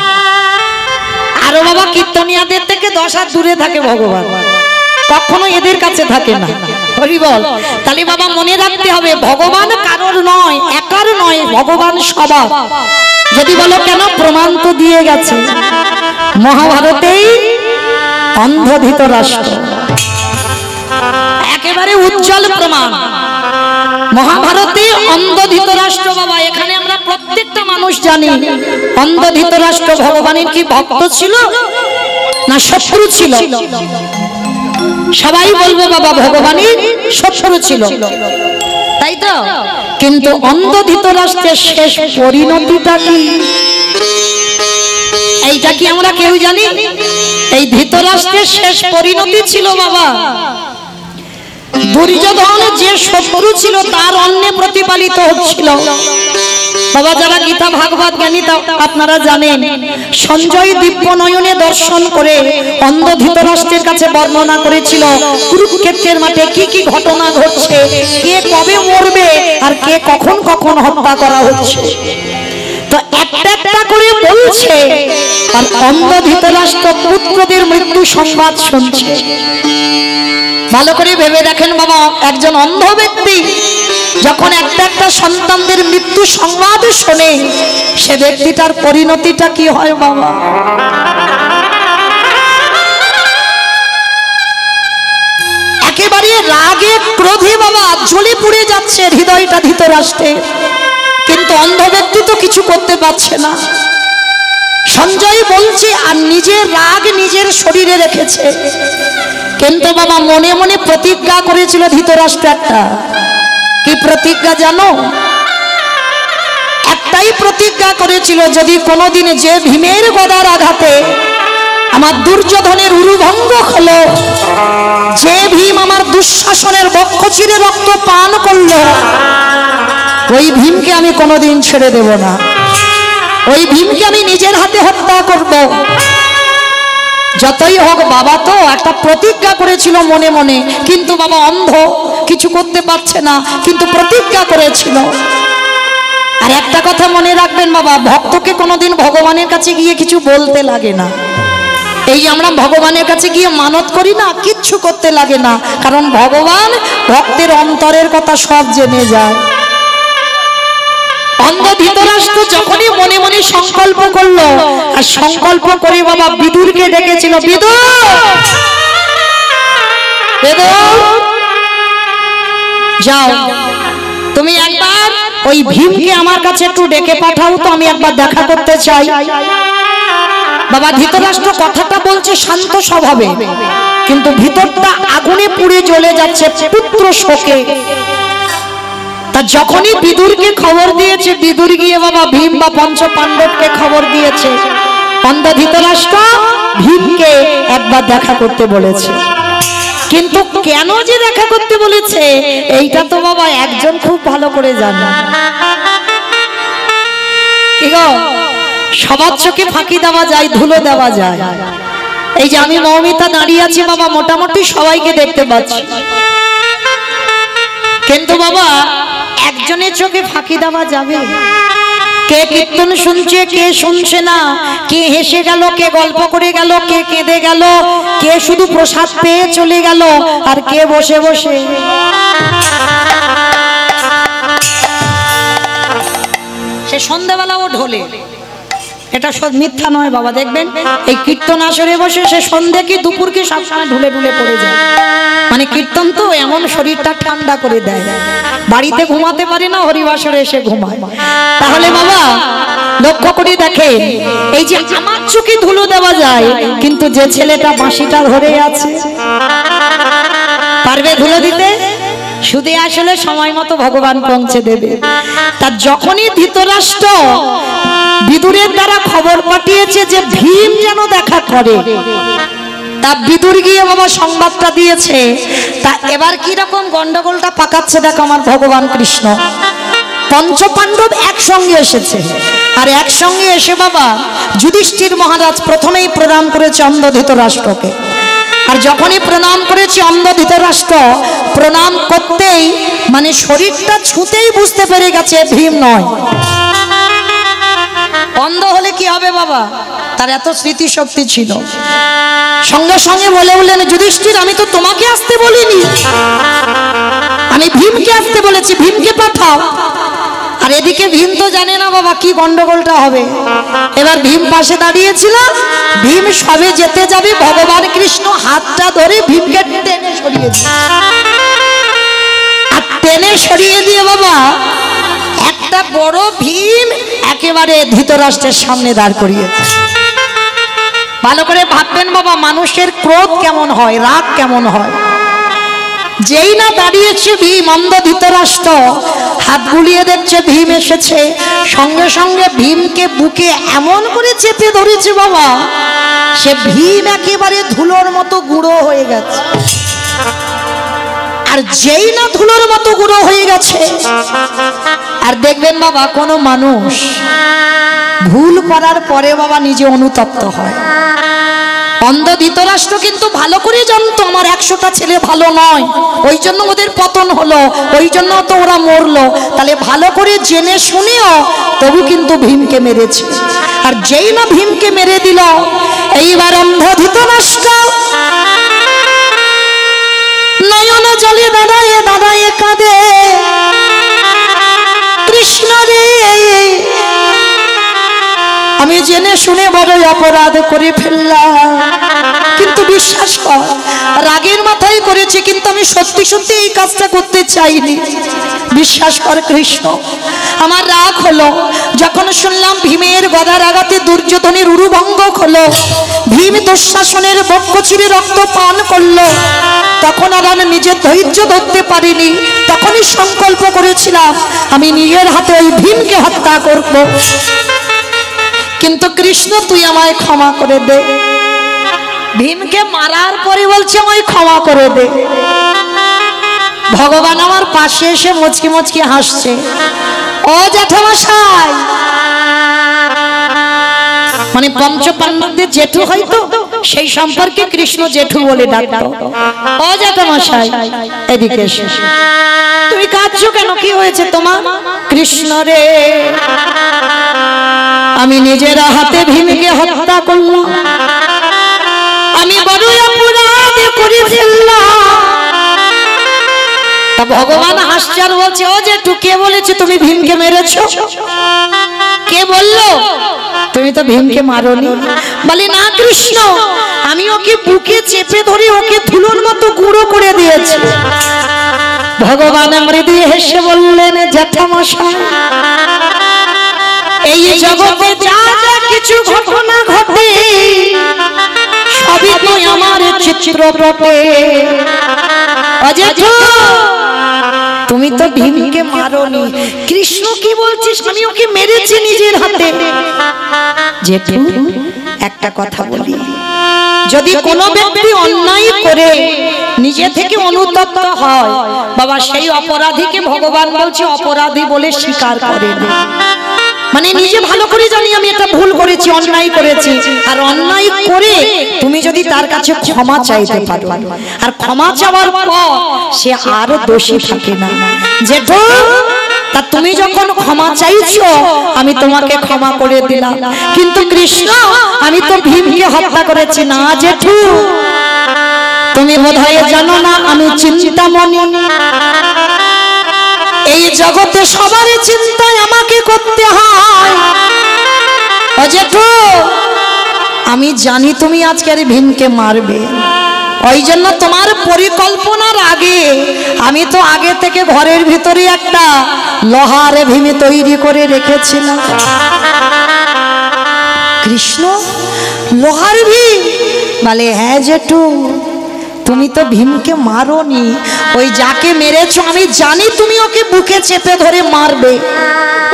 আরো বাবা কীর্তনিয়াদের থেকে 10 হাত দূরে থাকে ভগবান, কখনো এদের কাছে থাকে না। হরি বল। তাহলে বাবা মনে রাখতে হবে ভগবান কারোর নয়, একার নয়, ভগবান সবার। যদি বলো কেন, প্রমাণ তো দিয়ে গেছে মহাভারতেই। অন্ধ ধৃতরাষ্ট্র একেবারে উজ্জ্বল প্রমাণ। মহাভারতে অন্ধ ধৃতরাষ্ট্র বাবা, এখানে আমরা প্রত্যেকটা মানুষ জানি অন্ধ ধৃতরাষ্ট্র ভগবানের কি ভক্ত ছিল না শত্রু ছিল? সবাই বলবো বাবা ভগবানের শত্রু ছিল, তাই তো? কিন্তু অন্ধ ধৃতরাষ্ট্রের শেষ পরিণতিটা কি, এইটা কি আমরা কেউ জানি? এই ধৃতরাষ্ট্রের শেষ পরিণতি ছিল বাবা, দুর্যোধন যে শত্রু ছিল তার অন্নে প্রতিপালিত হচ্ছিল বাবা। যারা গীতা ভাগবত জ্ঞানী আপনারা জানেন, সঞ্জয় দিব্য নয়নে দর্শন করে অন্ধ ধৃতরাষ্ট্রের কাছে বর্ণনা করেছিল কুরুক্ষেত্রের মাঠে কি কি ঘটনা ঘটছে, কে কবে মরবে আর কে কখন কখন হত্যা করা হচ্ছে। তো একটা একটা করে বলছে, আর অন্ধ ধৃতরাষ্ট্র পুত্রদের মৃত্যু সংবাদ শুনছে। ভালো করে ভেবে দেখেন বাবা, একজন অন্ধ ব্যক্তি যখন একটা একটা সন্তানদের মৃত্যু সংবাদ শোনে, সে ব্যক্তিটার পরিণতিটা কি হয় বাবা? একেবারে রাগে ক্রোধে বাবা জ্বলে পুড়ে যাচ্ছে হৃদয়টা ধৃতরাষ্ট্রের, কিন্তু অন্ধ ব্যক্তি তো কিছু করতে পারছে না। সঞ্জয় বলছে আর নিজের রাগ নিজের শরীরে রেখেছে, কিন্তু বাবা মনে মনে প্রতিজ্ঞা করেছিল ধৃতরাষ্ট্র একটা। কি প্রতিজ্ঞা জানো? একটাই প্রতিজ্ঞা করেছিল, যদি কোনোদিন যে ভীমের গদার আঘাতে আমার দুর্যোধনের উরুভঙ্গ হলো, যে ভীম আমার দুঃশাসনের বক্ষ চিরে রক্ত পান করলো, ওই ভীমকে আমি কোনোদিন ছেড়ে দেব না, ওই ভীমকে আমি নিজের হাতে হত্যা করব। যতই হোক বাবা তো একটা প্রতিজ্ঞা করেছিল মনে মনে, কিন্তু বাবা অন্ধ কিছু করতে পারছে না, কিন্তু প্রতিজ্ঞা করেছিল। আর একটা কথা মনে রাখবেন বাবা, ভক্তকে কোনোদিন ভগবানের কাছে গিয়ে কিছু বলতে লাগে না। এই আমরা ভগবানের কাছে গিয়ে মানত করি না, কিচ্ছু করতে লাগে না, কারণ ভগবান ভক্তের অন্তরের কথা সব জেনে যায়। অন্ধ ধৃতরাষ্ট্র যখনই মনে মনে সংকল্প করলো, আর সংকল্প করে বাবা বিদুরকে ডেকেছিল, বিদুর যাও, তুমি একবার ওই ভীমকে আমার কাছে একটু ডেকে পাঠাও তো, আমি একবার দেখা করতে চাই। বাবা ধৃতরাষ্ট্র কথাটা বলছে শান্ত স্বভাবে, কিন্তু ভিতরটা আগুনে পুড়ে জ্বলে যাচ্ছে পুত্র শোকে। তা যখনই বিদুরকে খবর দিয়েছে, বিদুর গিয়ে বাবা ভীম বা পঞ্চ পাণ্ডবকে খবর দিয়েছে, অন্ধ ধৃতরাষ্ট্র ভীমকে একবার দেখা করতে বলেছে। কিন্তু কেন যে দেখা করতে বলেছে এইটা তো বাবা একজন খুব ভালো করে জানে। কি গো, সবার চোখে ফাঁকি দেওয়া যায়, ধুলো দেওয়া যায়। এই যে আমি মৌমিতা দাঁড়িয়ে আছি বাবা, মোটামুটি সবাইকে দেখতে পাচ্ছি, কিন্তু বাবা একজনের চোখে ফাঁকি দেওয়া যাবে? কে কীর্তন শুনছে, কে শুনছে না, কে হেসে গেল, কে গল্প করে গেল, কে কেঁদে গেল, কে শুধু প্রসাদ পেয়ে চলে গেল, আর কে বসে বসে সে সন্ধ্যাবেলা ও ঢোলে এটা সব মিথ্যা নয় বাবা। দেখবেন এই কীর্তন আসরে বসে সে সন্ধ্যে কি দুপুর কি সবসময় ঢুলে ঢুলে পড়ে যায়। মানে কীর্তন তো এমন শরীরটা ঠান্ডা করে দেয়, বাড়িতে ঘুমাতে পারে না, হরিবাসরে এসে ঘুমায়। তাহলে বাবা লক্ষ্য করে দেখে, এই যে আমার চোখে ধুলো দেওয়া যায়, কিন্তু যে ছেলেটা বাঁশিটা ধরে আছে পারবে ধুলো দিতে? শুধু আসলে সময় মতো ভগবান পৌঁছে দেবে। তার যখনই ধৃতরাষ্ট্র বিদুরের দ্বারা খবর পাঠিয়েছে যে ভীম যেন দেখা করে, তা বিদুর গিয়ে বাবা সংবাদটা দিয়েছে। তা এবার কি রকম গন্ডগোলটা পাকাচ্ছে দেখো আমার ভগবান কৃষ্ণ। পঞ্চপাণ্ডব একসঙ্গে এসেছে, আর একসঙ্গে এসে বাবা যুধিষ্ঠির মহারাজ প্রথমেই প্রণাম করেছে অন্ধ ধৃতরাষ্ট্রকে। আর যখনই প্রণাম করেছে অন্ধ ধৃতরাষ্ট্র, প্রণাম করতেই মানে শরীরটা ছুঁতেই বুঝতে পেরে গেছে ভীম নয়। অন্ধ হলে কি হবে বাবা, তার এত স্মৃতিশক্তি ছিল। সঙ্গে সঙ্গে বলে বললেন, যুধিষ্ঠির আমি তো তোমাকে আসতে বলিনি, আমি ভীমকে আসতে বলেছি, ভীমকে পাঠাও। আর এদিকে ভীম তো জানে না বাবা কি গন্ডগোলটা হবে। এবার ভীম পাশে দাঁড়িয়েছিল, ভীম সবে যেতে যাবে, ভগবান কৃষ্ণ হাতটা ধরে ভীমকে টেনে সরিয়েছে। আর টেনে সরিয়ে দিয়ে বাবা একটা বড় ভীম একেবারে ধৃতরাষ্ট্রের সামনে দাঁড় করিয়েছে। ভালো করে ভাববেন বাবা, মানুষের ক্রোধ কেমন হয়, রাগ কেমন হয়। যেই না দাঁড়িয়েছে ভীম, অন্ধ ধৃতরাষ্ট্র হাত বুলিয়ে দেখছে ভীম এসেছে, সঙ্গে সঙ্গে ভীমকে বুকে এমন করে চেপে ধরেছে বাবা, সে ভীম একেবারে ধুলোর মতো গুঁড়ো হয়ে গেছে। আর যেই না ধুলোর মতো গুঁড়ো হয়ে গেছে, আর দেখবেন বাবা কোনো মানুষ ভুল করার পরে বাবা নিজে অনুতপ্ত হয়। অন্ধ ধৃতরাষ্ট্র কিন্তু ভালো করে জানতো আমার 100টা ছেলে ভালো নয়, ওই জন্য ওদের পতন হলো, ওই জন্য তো ওরা মরলো। তাহলে ভালো করে জেনে শুনেও তবু কিন্তু ভীমকে মেরেছে। আর যেই না ভীমকে মেরে দিল, এইবার অন্ধ ধৃতরাষ্ট্র নয়ন জলে দাঁড়ায়ে দাঁড়ায়ে কাঁদে, কৃষ্ণ রে আমি জেনে শুনে বড়ই অপরাধ করে ফেললাম, কিন্তু বিশ্বাস কর রাগের মাথায় করেছি, কিন্তু আমি সত্যি সত্যি এই কাজটা করতে চাইনি। বিশ্বাস কর কৃষ্ণ, আমার রাগ হলো যখন শুনলাম ভীমের গদার আঘাতে দুর্যোধনের উরুভঙ্গ হলো, ভীম দুঃশাসনের বক্ষ চিরে রক্ত পান করলো, তখন আর আমি নিজের ধৈর্য ধরতে পারিনি। তখনই সংকল্প করেছিলাম আমি নিজের হাতে ওই ভীমকে হত্যা করব। কিন্তু কৃষ্ণ তুই আমায় ক্ষমা করে দে। ভীমকে মারার পরে বলছে আমায় ক্ষমা করে দে। ভগবান আমার পাশে এসে মুচকি মুচকি হাসছে, ও জ্যাঠামশাই, মানে পঞ্চপাণ্ডবদের জেঠু হয়তো, সেই সম্পর্কে কৃষ্ণ জেঠু বলে ডাকতো। ও জ্যাঠামশাই এদিকে এসে, তুমি কাঁদছো কেন, কি হয়েছে তোমার? কৃষ্ণ রে আমি নিজের হাতে ভীমকে হত্যা করলাম, আমি বড় অপরাধ করে ফেললাম। তা ভগবান হাসছে আর বলছে, ও জেঠু কে বলেছে তুমি ভীমকে মেরেছো? কে বললো? তুমি তো ভীমকে মারোনি। বলে না কৃষ্ণ, আমি ওকে বুকে চেপে ধরে ওকে ধুলোর মতো গুঁড়ো করে দিয়েছি। ভগবান মৃদু হেসে বললেন, জ্যাঠামশাই এই জগতে যা যা কিছু ঘটনা ঘটে সবই তো আমার চিত্রপটে। অজেঠু তুমি তো ভীমকে মারোনি। কৃষ্ণ কি বলছিস? আমি ওকে মেরেছি নিজের হাতে। জেঠু একটা কথা বলি, যদি কোনো ব্যক্তি অন্যায় করে নিজে থেকে অনুতপ্ত হয় বাবা, সেই অপরাধীকে ভগবান বলছে অপরাধী বলে স্বীকার করে না। মানে নিজে ভালো করে জানি আমি একটা ভুল করেছি, অন্যায় করেছি, আর অন্যায় করে তুমি যদি তার কাছে ক্ষমা চাইতে পারো, আর ক্ষমা চাওয়ার পর সে আর দোষী থাকে না। জেঠু তা তুমি যখন ক্ষমা চাইছো আমি তোমাকে ক্ষমা করে দিলাম, কিন্তু কৃষ্ণ আমি তো ভীমকে হত্যা করেছি না। জেঠু তুমি বোধহয় জানো না আমি চিন্তামণি, এই জগতে সবারই চিন্তায় আমাকে করতে হয়। ও ও জেঠু, আমি জানি তুমি আজকের ভীমকে মারবে, ওই জন্য তোমার পরিকল্পনার আগে আমি তো আগে থেকে ঘরের ভিতরে একটা লোহার ভীম তৈরি করে রেখেছিলাম। কৃষ্ণ, লোহার ভীম? বলে হ্যাঁ জেঠু, তুমি তো ভীমকে মারোনি, ওই যাকে মেরেছো আমি জানি তুমি ওকে বুকে চেপে ধরে মারবে,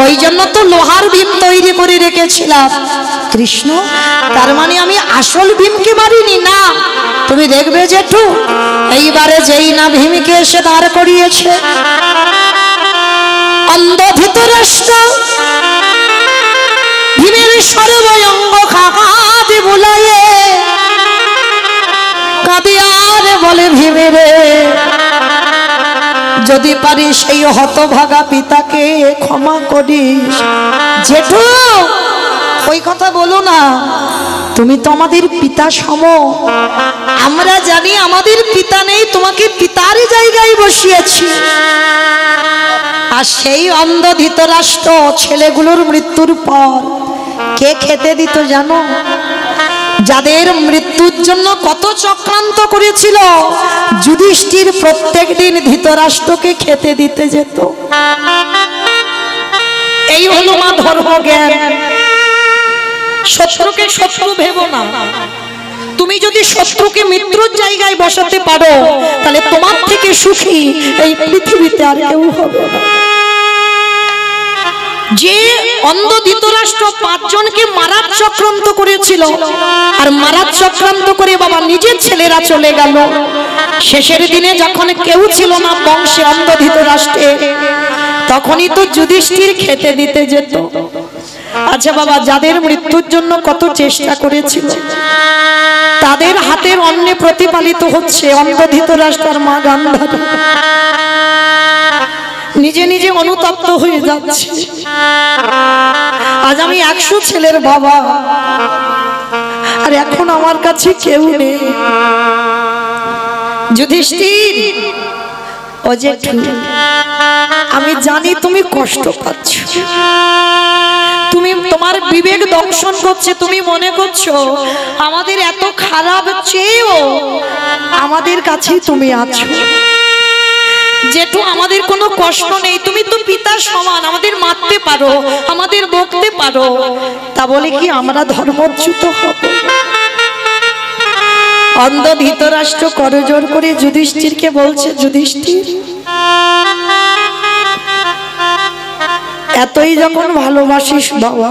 ওই জন্য তো লোহার ভীম তৈরি করে রেখেছিলাম। কৃষ্ণ, তার মানে আমি আসল ভীমকে মারিনি? না, তুমি দেখবে জেঠু, এইবারে যেই না ভীমকে এসে দাঁড় করিয়েছে, অন্ধ ধৃতরাষ্ট্র ভীমের সর্বঙ্গ কাঁদে বুলায়ে, কাঁদিয়ারে বলে ভীমে রে, যদি পারিস সেই হতভাগা পিতাকে ক্ষমা করিস। জেঠু, ওই কথা বলো না, তুমি তো আমাদের পিতা সম, আমরা জানি আমাদের পিতা নেই, তোমাকে পিতার জায়গায় বসিয়েছি। আর সেই অন্ধ ধৃতরাষ্ট্র ছেলেগুলোর মৃত্যুর পর কে খেতে দিত জানো? যাদের মৃত্যুর জন্য কত চক্রান্ত করেছিল, যুধিষ্ঠির প্রত্যেক দিন ধৃতরাষ্ট্রকে খেতে দিতে যেত। এই হলো মা ধর্মজ্ঞান। শত্রুকে শত্রু ভেবো না, তুমি যদি শত্রুকে মিত্রর জায়গায় বসাতে পারো, তাহলে তোমার থেকে সুখী এই পৃথিবীতে আর কেউ হবে না। যে অন্ধ ধৃতরাষ্ট্র 5 জনকে মারার চক্রান্ত করেছিল, আর মারার চক্রান্ত করে বাবা নিজের ছেলেরা চলে গেল, শেষের দিনে যখন কেউ ছিল না বংশে অন্ধ ধৃতরাষ্ট্রের, তখনই তো যুধিষ্ঠির খেতে দিতে যেত। আচ্ছা বাবা, যাদের মৃত্যুর জন্য কত চেষ্টা করেছিল, তাদের হাতের অন্নে প্রতিপালিত হচ্ছে অন্ধ ধৃতরাষ্ট্রের মা গান্ধারী, নিজে নিজে অনুতপ্ত হয়ে যাচ্ছে। আজ আমি 100 ছেলের বাবা, আর এখন আমার কাছে কেউ নেই। যুধিষ্ঠির, ও জেঠু, আমি জানি তুমি কষ্ট পাচ্ছ, তুমি তোমার বিবেক দংশন করছে, তুমি মনে করছো আমাদের এত খারাপ চেয়েও আমাদের কাছেই তুমি আছো। জেঠু, আমাদের কোনো কষ্ট নেই, তুমি তো পিতার সমান, আমাদের মারতে পারো, আমাদের বকতে পারো, তা বলে কি আমরা ধর্মচ্যুত হব? অন্ধ ধৃতরাষ্ট্র করজোড় করে যুধিষ্ঠিরকে বলছে, যুধিষ্ঠির, এতই যখন ভালোবাসিস বাবা,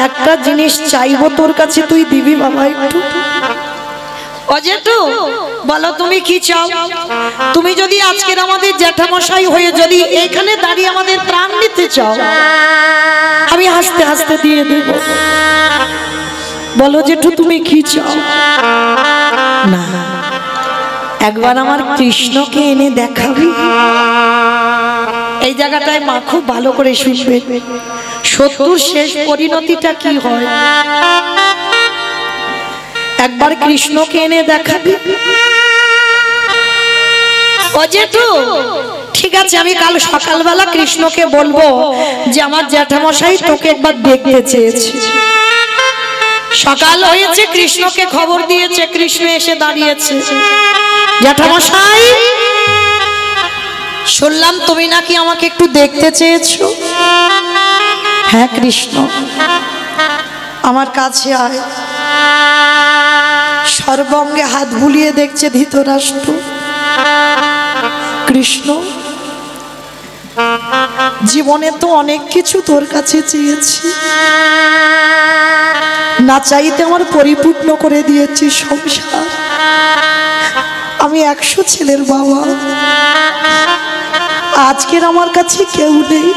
একটা জিনিস চাইবো তোর কাছে, তুই দিবি বাবা একটু? ও জেঠু, বলো তুমি কি চাও? তুমি যদি আজকের আমাদের জ্যাঠামশাই হয়ে যদি এখানে দাঁড়িয়ে আমাদের প্রাণ নিতে চাও, আমি হাসতে হাসতে দিয়ে দেব। বলো জেঠু তুমি কি চাও? না, একবার আমার কৃষ্ণকে এনে দেখাবি। এই জায়গাটায় মা খুব ভালো করে শুনবে, শত্রুর শেষ পরিণতিটা কি হয়। একবার কৃষ্ণকে এনে দেখাবি। ও জেঠু, ঠিক আছে, আমি কাল সকালবেলা কৃষ্ণকে বলবো যে আমার জ্যাঠামশাই তোকে একবার দেখতে চেয়েছে। সকাল হয়েছে, কৃষ্ণকে খবর দিয়েছে, কৃষ্ণ এসে দাঁড়িয়েছে। জ্যাঠামশাই, শুনলাম তুমি নাকি আমাকে একটু দেখতে চেয়েছো। হ্যাঁ কৃষ্ণ, আমার কাছে আয়। সর্বাঙ্গে হাত বুলিয়ে দেখছে ধৃতরাষ্ট্র। কৃষ্ণ, জীবনে তো অনেক কিছু তোর কাছে চেয়েছি, না চাইতে আমার পরিপূর্ণ করে দিয়েছি সংসার। আমি 100 ছেলের বাবা, আজকের আমার কাছে কেউ নেই,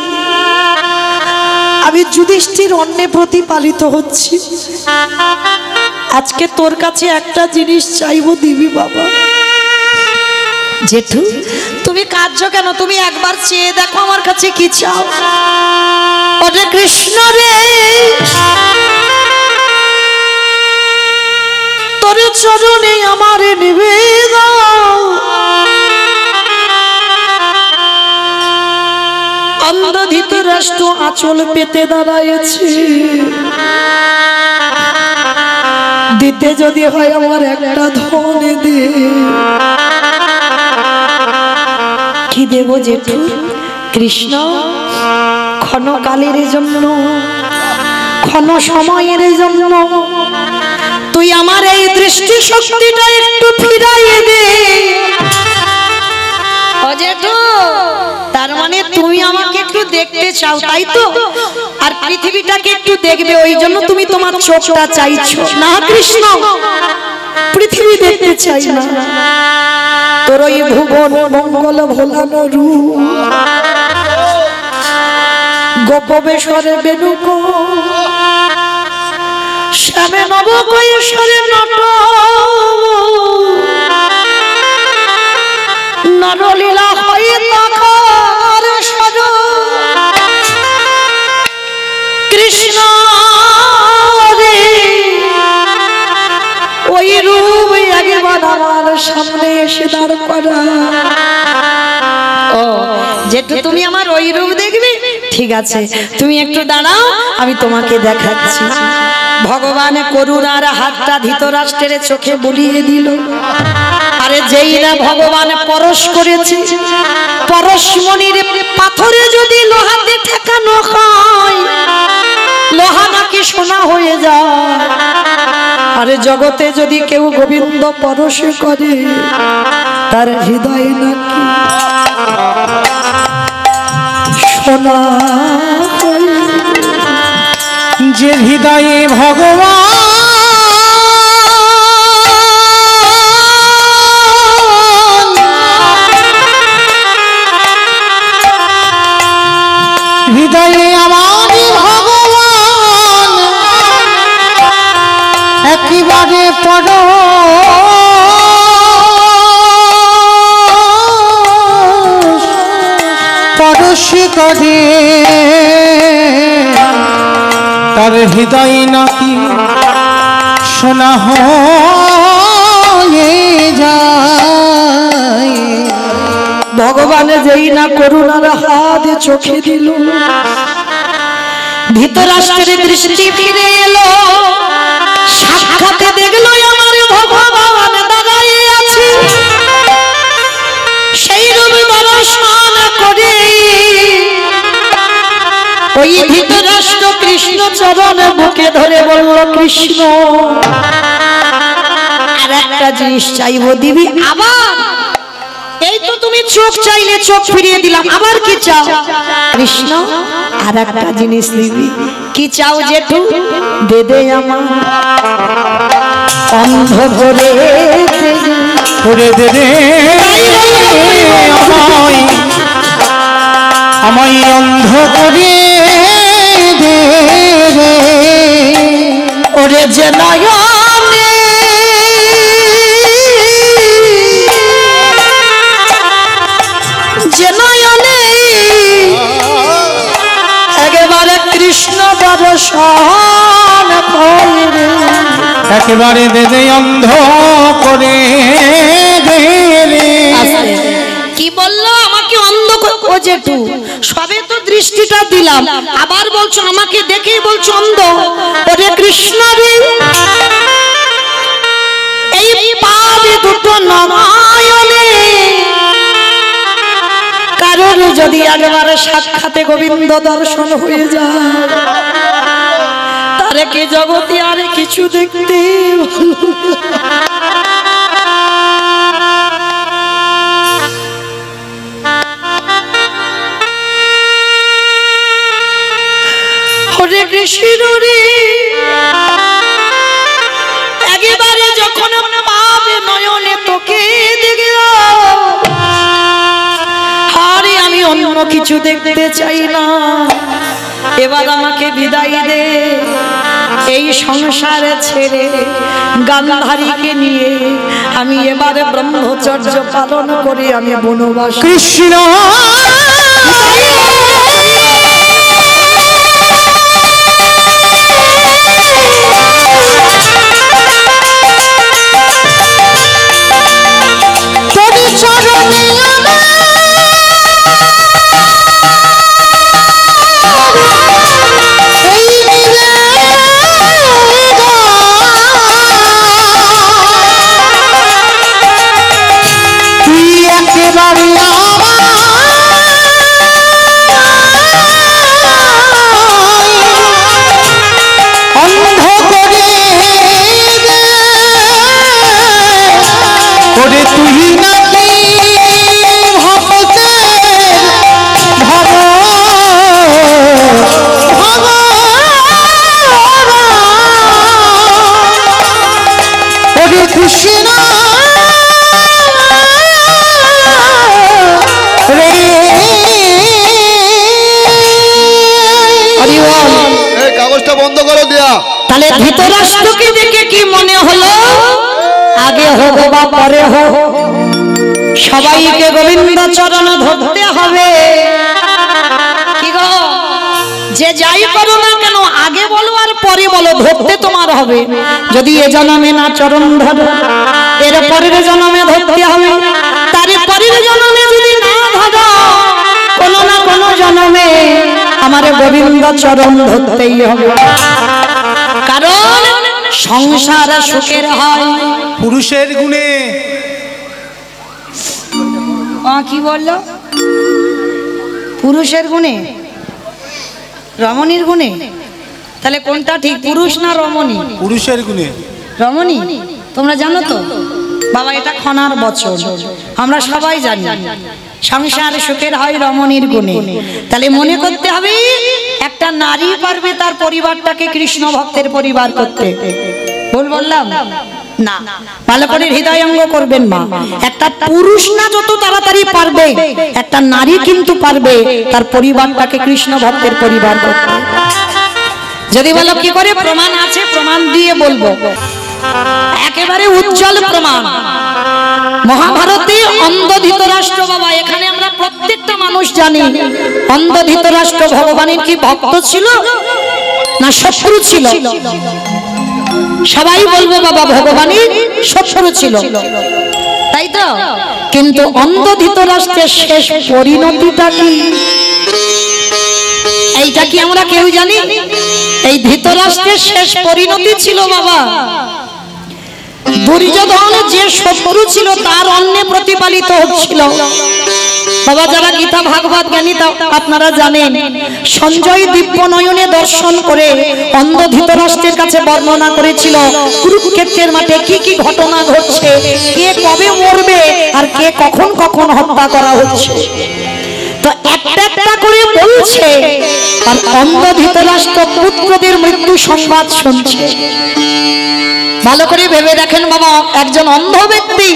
আমি যুধিষ্ঠির অন্নে প্রতিপালিত হচ্ছি। আজকে তোর কাছে একটা জিনিস চাইবো, দিবি বাবা? জেঠু, তুমি কাঁদছো কেন? তুমি একবার চেয়ে দেখো আমার কাছে কি চাও। ওরে কৃষ্ণ রে, তোর চরণে আমার নিবেদন, অন্ধ ধৃতরাষ্ট্র আঁচল পেতে দাঁড়াইছে। দিতে যদি হয় আমার একটা ধন দে। কি দেব জেঠু? কৃষ্ণ, ক্ষণকালের জন্য, ক্ষণ সময়ের জন্য তুই আমার এই দৃষ্টি শক্তিটা একটু ফিরাইয়ে দে। ও জেঠু, তার মানে তুমি আমাকে একটু দেখতে চাও, তাই তো? আর পৃথিবীটাকে একটু দেখবে, ওই জন্য তুমি তোমার চোখটা চাইছো না কৃষ্ণ? পৃথিবী দেখতে চাই না, তোর ওই ভুবন মঙ্গল ভোলানো রূপ, গোপবেশ্বরে বেনুক শ্যামে নব কৈশোরে নট, নরলীলা হয়ে তাকার সর কৃষ্ণ রে, ওই রূপ একবার আমার সামনে এসে দাঁড় করা। ও যেহেতু তুমি আমার ওই রূপ দেখবে, ঠিক আছে তুমি একটু দাঁড়াও, আমি তোমাকে দেখাচ্ছি। ভগবান করুণার হাতটা ধৃতরাষ্ট্রের চোখে বুলিয়ে দিল। আরে যেই না ভগবান পরশ করেছে, পরশমণির পাথরে যদি লোহাতে ঠেকানো হয়, লোহা নাকি সোনা হয়ে যায়। আরে জগতে যদি কেউ গোবিন্দ পরশ করে, তার হৃদয় নাকি সোনা। যে হৃদয়ে ভগবান হৃদয়ে আমার ভগবান একেবারে পরশ করে, তার হৃদয় নাকি সোনা হয়ে যায়। ভগবান যেই না করুণার হাত চোখে দিল, ধৃতরাষ্ট্রের দৃষ্টি ফিরে এলো, সাক্ষাতে দেখলো আমার ভগবান দাঁড়াই আছে। সেই রূপ দর্শন করে ওই ধৃতরাষ্ট্র কৃষ্ণ চরণ বুকে ধরে বলল, কৃষ্ণ আর একটা জিনিস চাইবো, দিবি? আবার এই তো তুমি চোখ চাইলে, চোখ ফিরিয়ে দিলাম, আবার কি চাও? কৃষ্ণ আর একটা জিনিস দিবি। কি চাও জেঠু? দে দে আমার অন্ধ করে দে রে আমায় অন্ধ করে দে রে। ওরে যে নয়নে যে নয়নে একেবারে কৃষ্ণ দর্শন করে, একেবারে দে দে অন্ধ করে দে রে। কি বললো? আমাকে অন্ধ ও জেঠু, সবে তো দৃষ্টিটা দিলাম, আবার বলছো আমাকে দেখেই বলছো অন্ধ। ওরে কৃষ্ণ রে, এই পাবে দুটো নয়নে কারোর যদি একবারে সাক্ষাতে গোবিন্দ দর্শন হয়ে যায়, তারে কি জগতে আর কিছু দেখতে হরে কৃষ্ণ রে। একেবারে যখন পাবে নয়নে তোকে দেখলাম, আরে আমি অন্য কিছু দেখতে চাই না, এবার আমাকে বিদায় দে। এই সংসার ছেড়ে গান্ধারীকে নিয়ে আমি এবারে ব্রহ্মচর্য পালন করে আমি বনবাস। কৃষ্ণ কৃষ্ণ রে এই কাগজটা বন্ধ করো দেয়া। তাহলে ধৃতরাষ্ট্রকে দেখে কি মনে হলো, আগে হোক বা পরে হোক সবাইকে গোবিন্দ চরণ ধরতে হবে। কি গো, যে যাই করো না কেন আগে বলো আর পরে বলো, ধরতে তোমার হবে। যদি এ জন্মে না চরণ ধরো, এর পরের জন্মে ধরতে হবে। তার পরের জন্মে যদি না ধরো, কোনো না কোনো জন্মে আমার গোবিন্দ চরণ ধরতেই হবে। কারণ সংসার সুখের হয় পুরুষের গুণে। কি বললো? পুরুষের গুণে, রমণীর গুণে? তাহলে কোনটা ঠিক, পুরুষ না রমণী? পুরুষের গুণে। রমণী তোমরা জানো তো বাবা, এটা ক্ষণার বচন, আমরা সবাই জানি। সংসার সুখের হয় রমণীর গুণে। তাহলে মনে করতে হবে একটা নারী পারবে তার পরিবারটাকে কৃষ্ণ ভক্তের পরিবার করতে। ভুল বললাম না? ভালো করে হৃদয়ঙ্গ করবেন মা। একটা পুরুষ না যত তাড়াতাড়ি পারবে, একটা নারী কিন্তু পারবে তার পরিবারটাকে কৃষ্ণ ভক্তের পরিবার করতে। যদি বলো কি করে, প্রমাণ আছে, প্রমাণ দিয়ে বলবো। একেবারে উজ্জ্বল প্রমাণ মহাভারতে অন্ধ ধৃতরাষ্ট্র। বাবা এখানে আমরা প্রত্যেকটা মানুষ জানি অন্ধ ধৃতরাষ্ট্র ভগবানের কি ভক্ত ছিল না শত্রু ছিল? সবাই বলবো বাবা ভগবানের শত্রু ছিল, তাই তো? কিন্তু অন্ধ ধৃতরাষ্ট্রের শেষ পরিণতিটা কি, এইটা কি আমরা কেউ জানি? এই ধৃতরাষ্ট্রের শেষ পরিণতি ছিল বাবা, দুর্যোধন যে শত্রু ছিল তার অন্নে প্রতিপালিত হচ্ছিল। বাবা যারা গীতা ভাগবত জ্ঞানী আপনারা জানেন, সঞ্জয় দিব্য নয়নে দর্শন করে অন্ধ ধৃতরাষ্ট্রের কাছে বর্ণনা করেছিল কুরুক্ষেত্রের মাঠে কি কি ঘটনা ঘটছে, কে কবে মরবে আর কে কখন কখন হত্যা করা হচ্ছে। তো একটা একটা করে বলছে, আর অন্ধ ধৃতরাষ্ট্র পুত্রদের মৃত্যু সংবাদ শুনছে। ভালো করে ভেবে দেখেন বাবা, একজন অন্ধ ব্যক্তি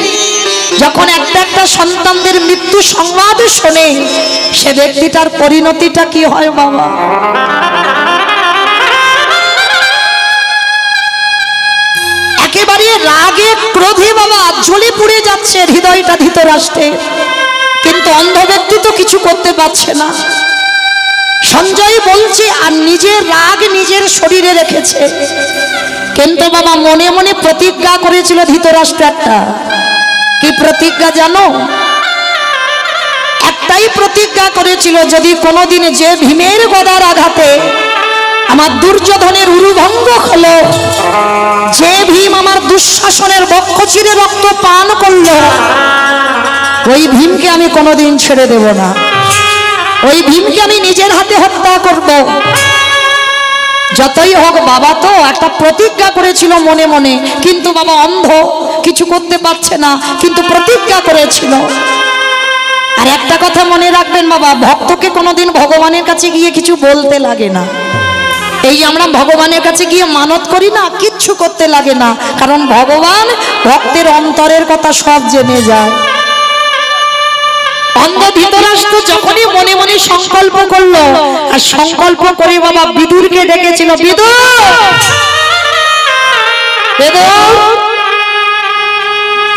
যখন একটা একটা সন্তানদের মৃত্যু সংবাদ শোনে, সে ব্যক্তিটার পরিণতিটা কি হয় বাবা? একেবারে রাগে ক্রোধে বাবা জ্বলে পুড়ে যাচ্ছে হৃদয়টা ধৃতরাষ্ট্রে, কিন্তু অন্ধ ব্যক্তি তো কিছু করতে পারছে না। সঞ্জয় বলছে আর নিজের রাগ নিজের শরীরে রেখেছে, কিন্তু বাবা মনে মনে প্রতিজ্ঞা করেছিল ধৃতরাষ্ট্র একটা। কি প্রতিজ্ঞা জানো? একটাই প্রতিজ্ঞা করেছিল, যদি কোনোদিন যে ভীমের গদার আঘাতে আমার দুর্যোধনের উরুভঙ্গ হলো, যে ভীম আমার দুঃশাসনের বক্ষ চিরে রক্ত পান করলো, ওই ভীমকে আমি কোনোদিন ছেড়ে দেব না, ওই ভীমকে আমি নিজের হাতে হত্যা করব। যতই হোক বাবা তো একটা প্রতিজ্ঞা করেছিল মনে মনে, কিন্তু বাবা অন্ধ কিছু করতে পারছে না, কিন্তু প্রতিজ্ঞা করেছিল। আর একটা কথা মনে রাখবেন বাবা, ভক্তকে কোনোদিন ভগবানের কাছে গিয়ে কিছু বলতে লাগে না। এই আমরা ভগবানের কাছে গিয়ে মানত করি না, কিচ্ছু করতে লাগে না, কারণ ভগবান ভক্তের অন্তরের কথা সব জেনে যায়। অন্ধ ধৃতরাষ্ট্র যখনই মনে মনে সংকল্প করলো, আর সংকল্প করে বাবা বিদুরকে ডেকেছিল, বিদুর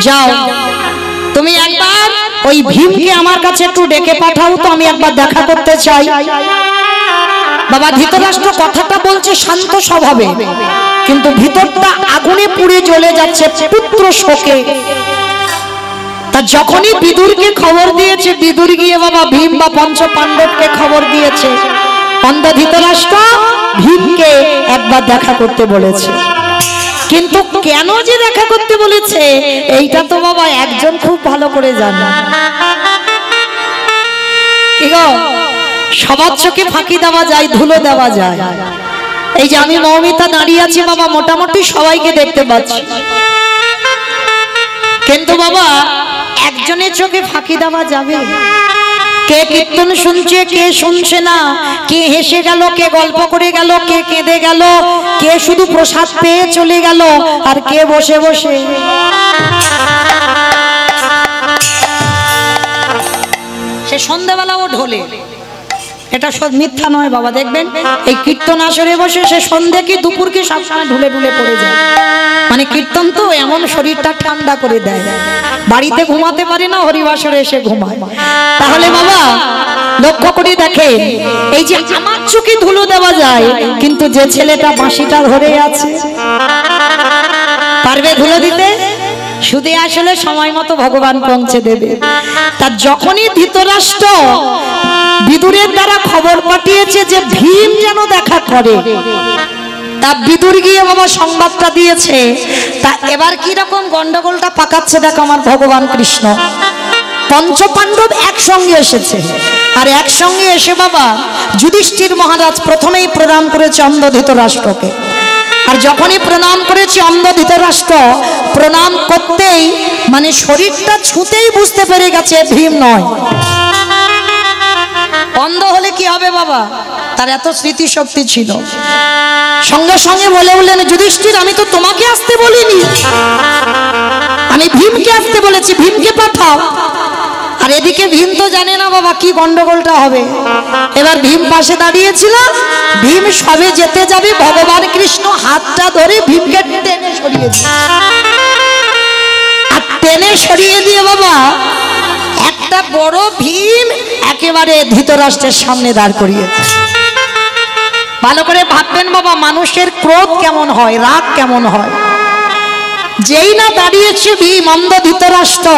যাও তুমি একবার ওই ভীমকে আমার কাছে একটু ডেকে পাঠাও তো, আমি একবার দেখা করতে চাই। বাবা ধৃতরাষ্ট্র কথাটা বলছে শান্ত স্বভাবে, কিন্তু ভিতরটা আগুনে পুড়ে জ্বলে যাচ্ছে পুত্র শোকে। তা যখনই বিদুরকে খবর দিয়েছে, বিদুর গিয়ে বাবা ভীম বা পঞ্চ পাণ্ডবকে খবর দিয়েছে, অন্ধ ধৃতরাষ্ট্র ভীমকে একবার দেখা করতে বলেছে। কিন্তু কেন যে দেখা করতে বলেছে এইটা তো বাবা একজন খুব ভালো করে জানে। কি গো, সবার চোখে ফাঁকি দেওয়া যায়, ধুলো দেওয়া যায়। এই যে আমি মৌমিতা দাঁড়িয়ে আছি বাবা, মোটামুটি সবাইকে দেখতে পাচ্ছি, কিন্তু বাবা একজনের চোখে ফাঁকি দেওয়া যাবে? কে কীর্তন শুনছে, কে শুনছে না, কে হেসে গেল, কে গল্প করে গেল, কে কেঁদে গেল, কে শুধু প্রসাদ পেয়ে চলে গেল, আর কে বসে বসে সে সন্ধ্যাবেলাও ঢোলে। এটা সব মিথ্যা নয় বাবা। দেখবেন এই কীর্তন আসরে বসে সে সন্ধ্যে কি দুপুর কি সবসময় ঢুলে ঢুলে পড়ে যায়। মানে কীর্তন তো এমন শরীরটা ঠান্ডা করে দেয়, বাড়িতে ঘুমাতে পারে না, হরিবাসরে এসে ঘুমায়। তাহলে বাবা লক্ষ্য করে দেখে, এই যে আমার চোখে ধুলো দেওয়া যায়, কিন্তু যে ছেলেটা বাঁশিটা ধরে আছে পারবে ধুলো দিতে? শুধু আসলে সময় মতো ভগবান পৌঁছে দেবে। তার যখনই ধৃতরাষ্ট্র বিদুরের দ্বারা খবর পাঠিয়েছে যে ভীম যেন দেখা করে, তা বিদুর গিয়ে বাবা সংবাদটা দিয়েছে। তা এবার কি রকম গন্ডগোলটা পাকাচ্ছে দেখো আমার ভগবান কৃষ্ণ। পঞ্চপাণ্ডব একসঙ্গে এসেছে, আর একসঙ্গে এসে বাবা যুধিষ্ঠির মহারাজ প্রথমেই প্রণাম করেছে অন্ধ ধৃতরাষ্ট্রকে। আর যখনই প্রণাম করেছে অন্ধ ধৃতরাষ্ট্র, প্রণাম করতেই মানে শরীরটা ছুঁতেই বুঝতে পেরে গেছে ভীম নয়। অন্ধ হলে কি হবে বাবা, তার এত স্মৃতিশক্তি ছিল। সঙ্গে সঙ্গে বলে বললেন, যুধিষ্ঠির আমি তো তোমাকে আসতে বলিনি, আমি ভীমকে আসতে বলেছি, ভীমকে পাঠাও। আর এদিকে ভীম তো জানে না বাবা কি গন্ডগোলটা হবে। এবার ভীম পাশে দাঁড়িয়েছিল, ভীম সবে যেতে যাবে, ভগবান কৃষ্ণ হাতটা ধরে ভীমকে টেনে সরিয়ে দিয়ে, আর টেনে সরিয়ে দিয়ে বাবা একটা বড় ভীম একেবারে ধৃতরাষ্ট্রের সামনে দাঁড় করিয়েছে। ভালো করে ভাববেন বাবা, মানুষের ক্রোধ কেমন হয়, রাগ কেমন হয়। যেই না দাঁড়িয়েছে ভীম, অন্ধ ধৃতরাষ্ট্র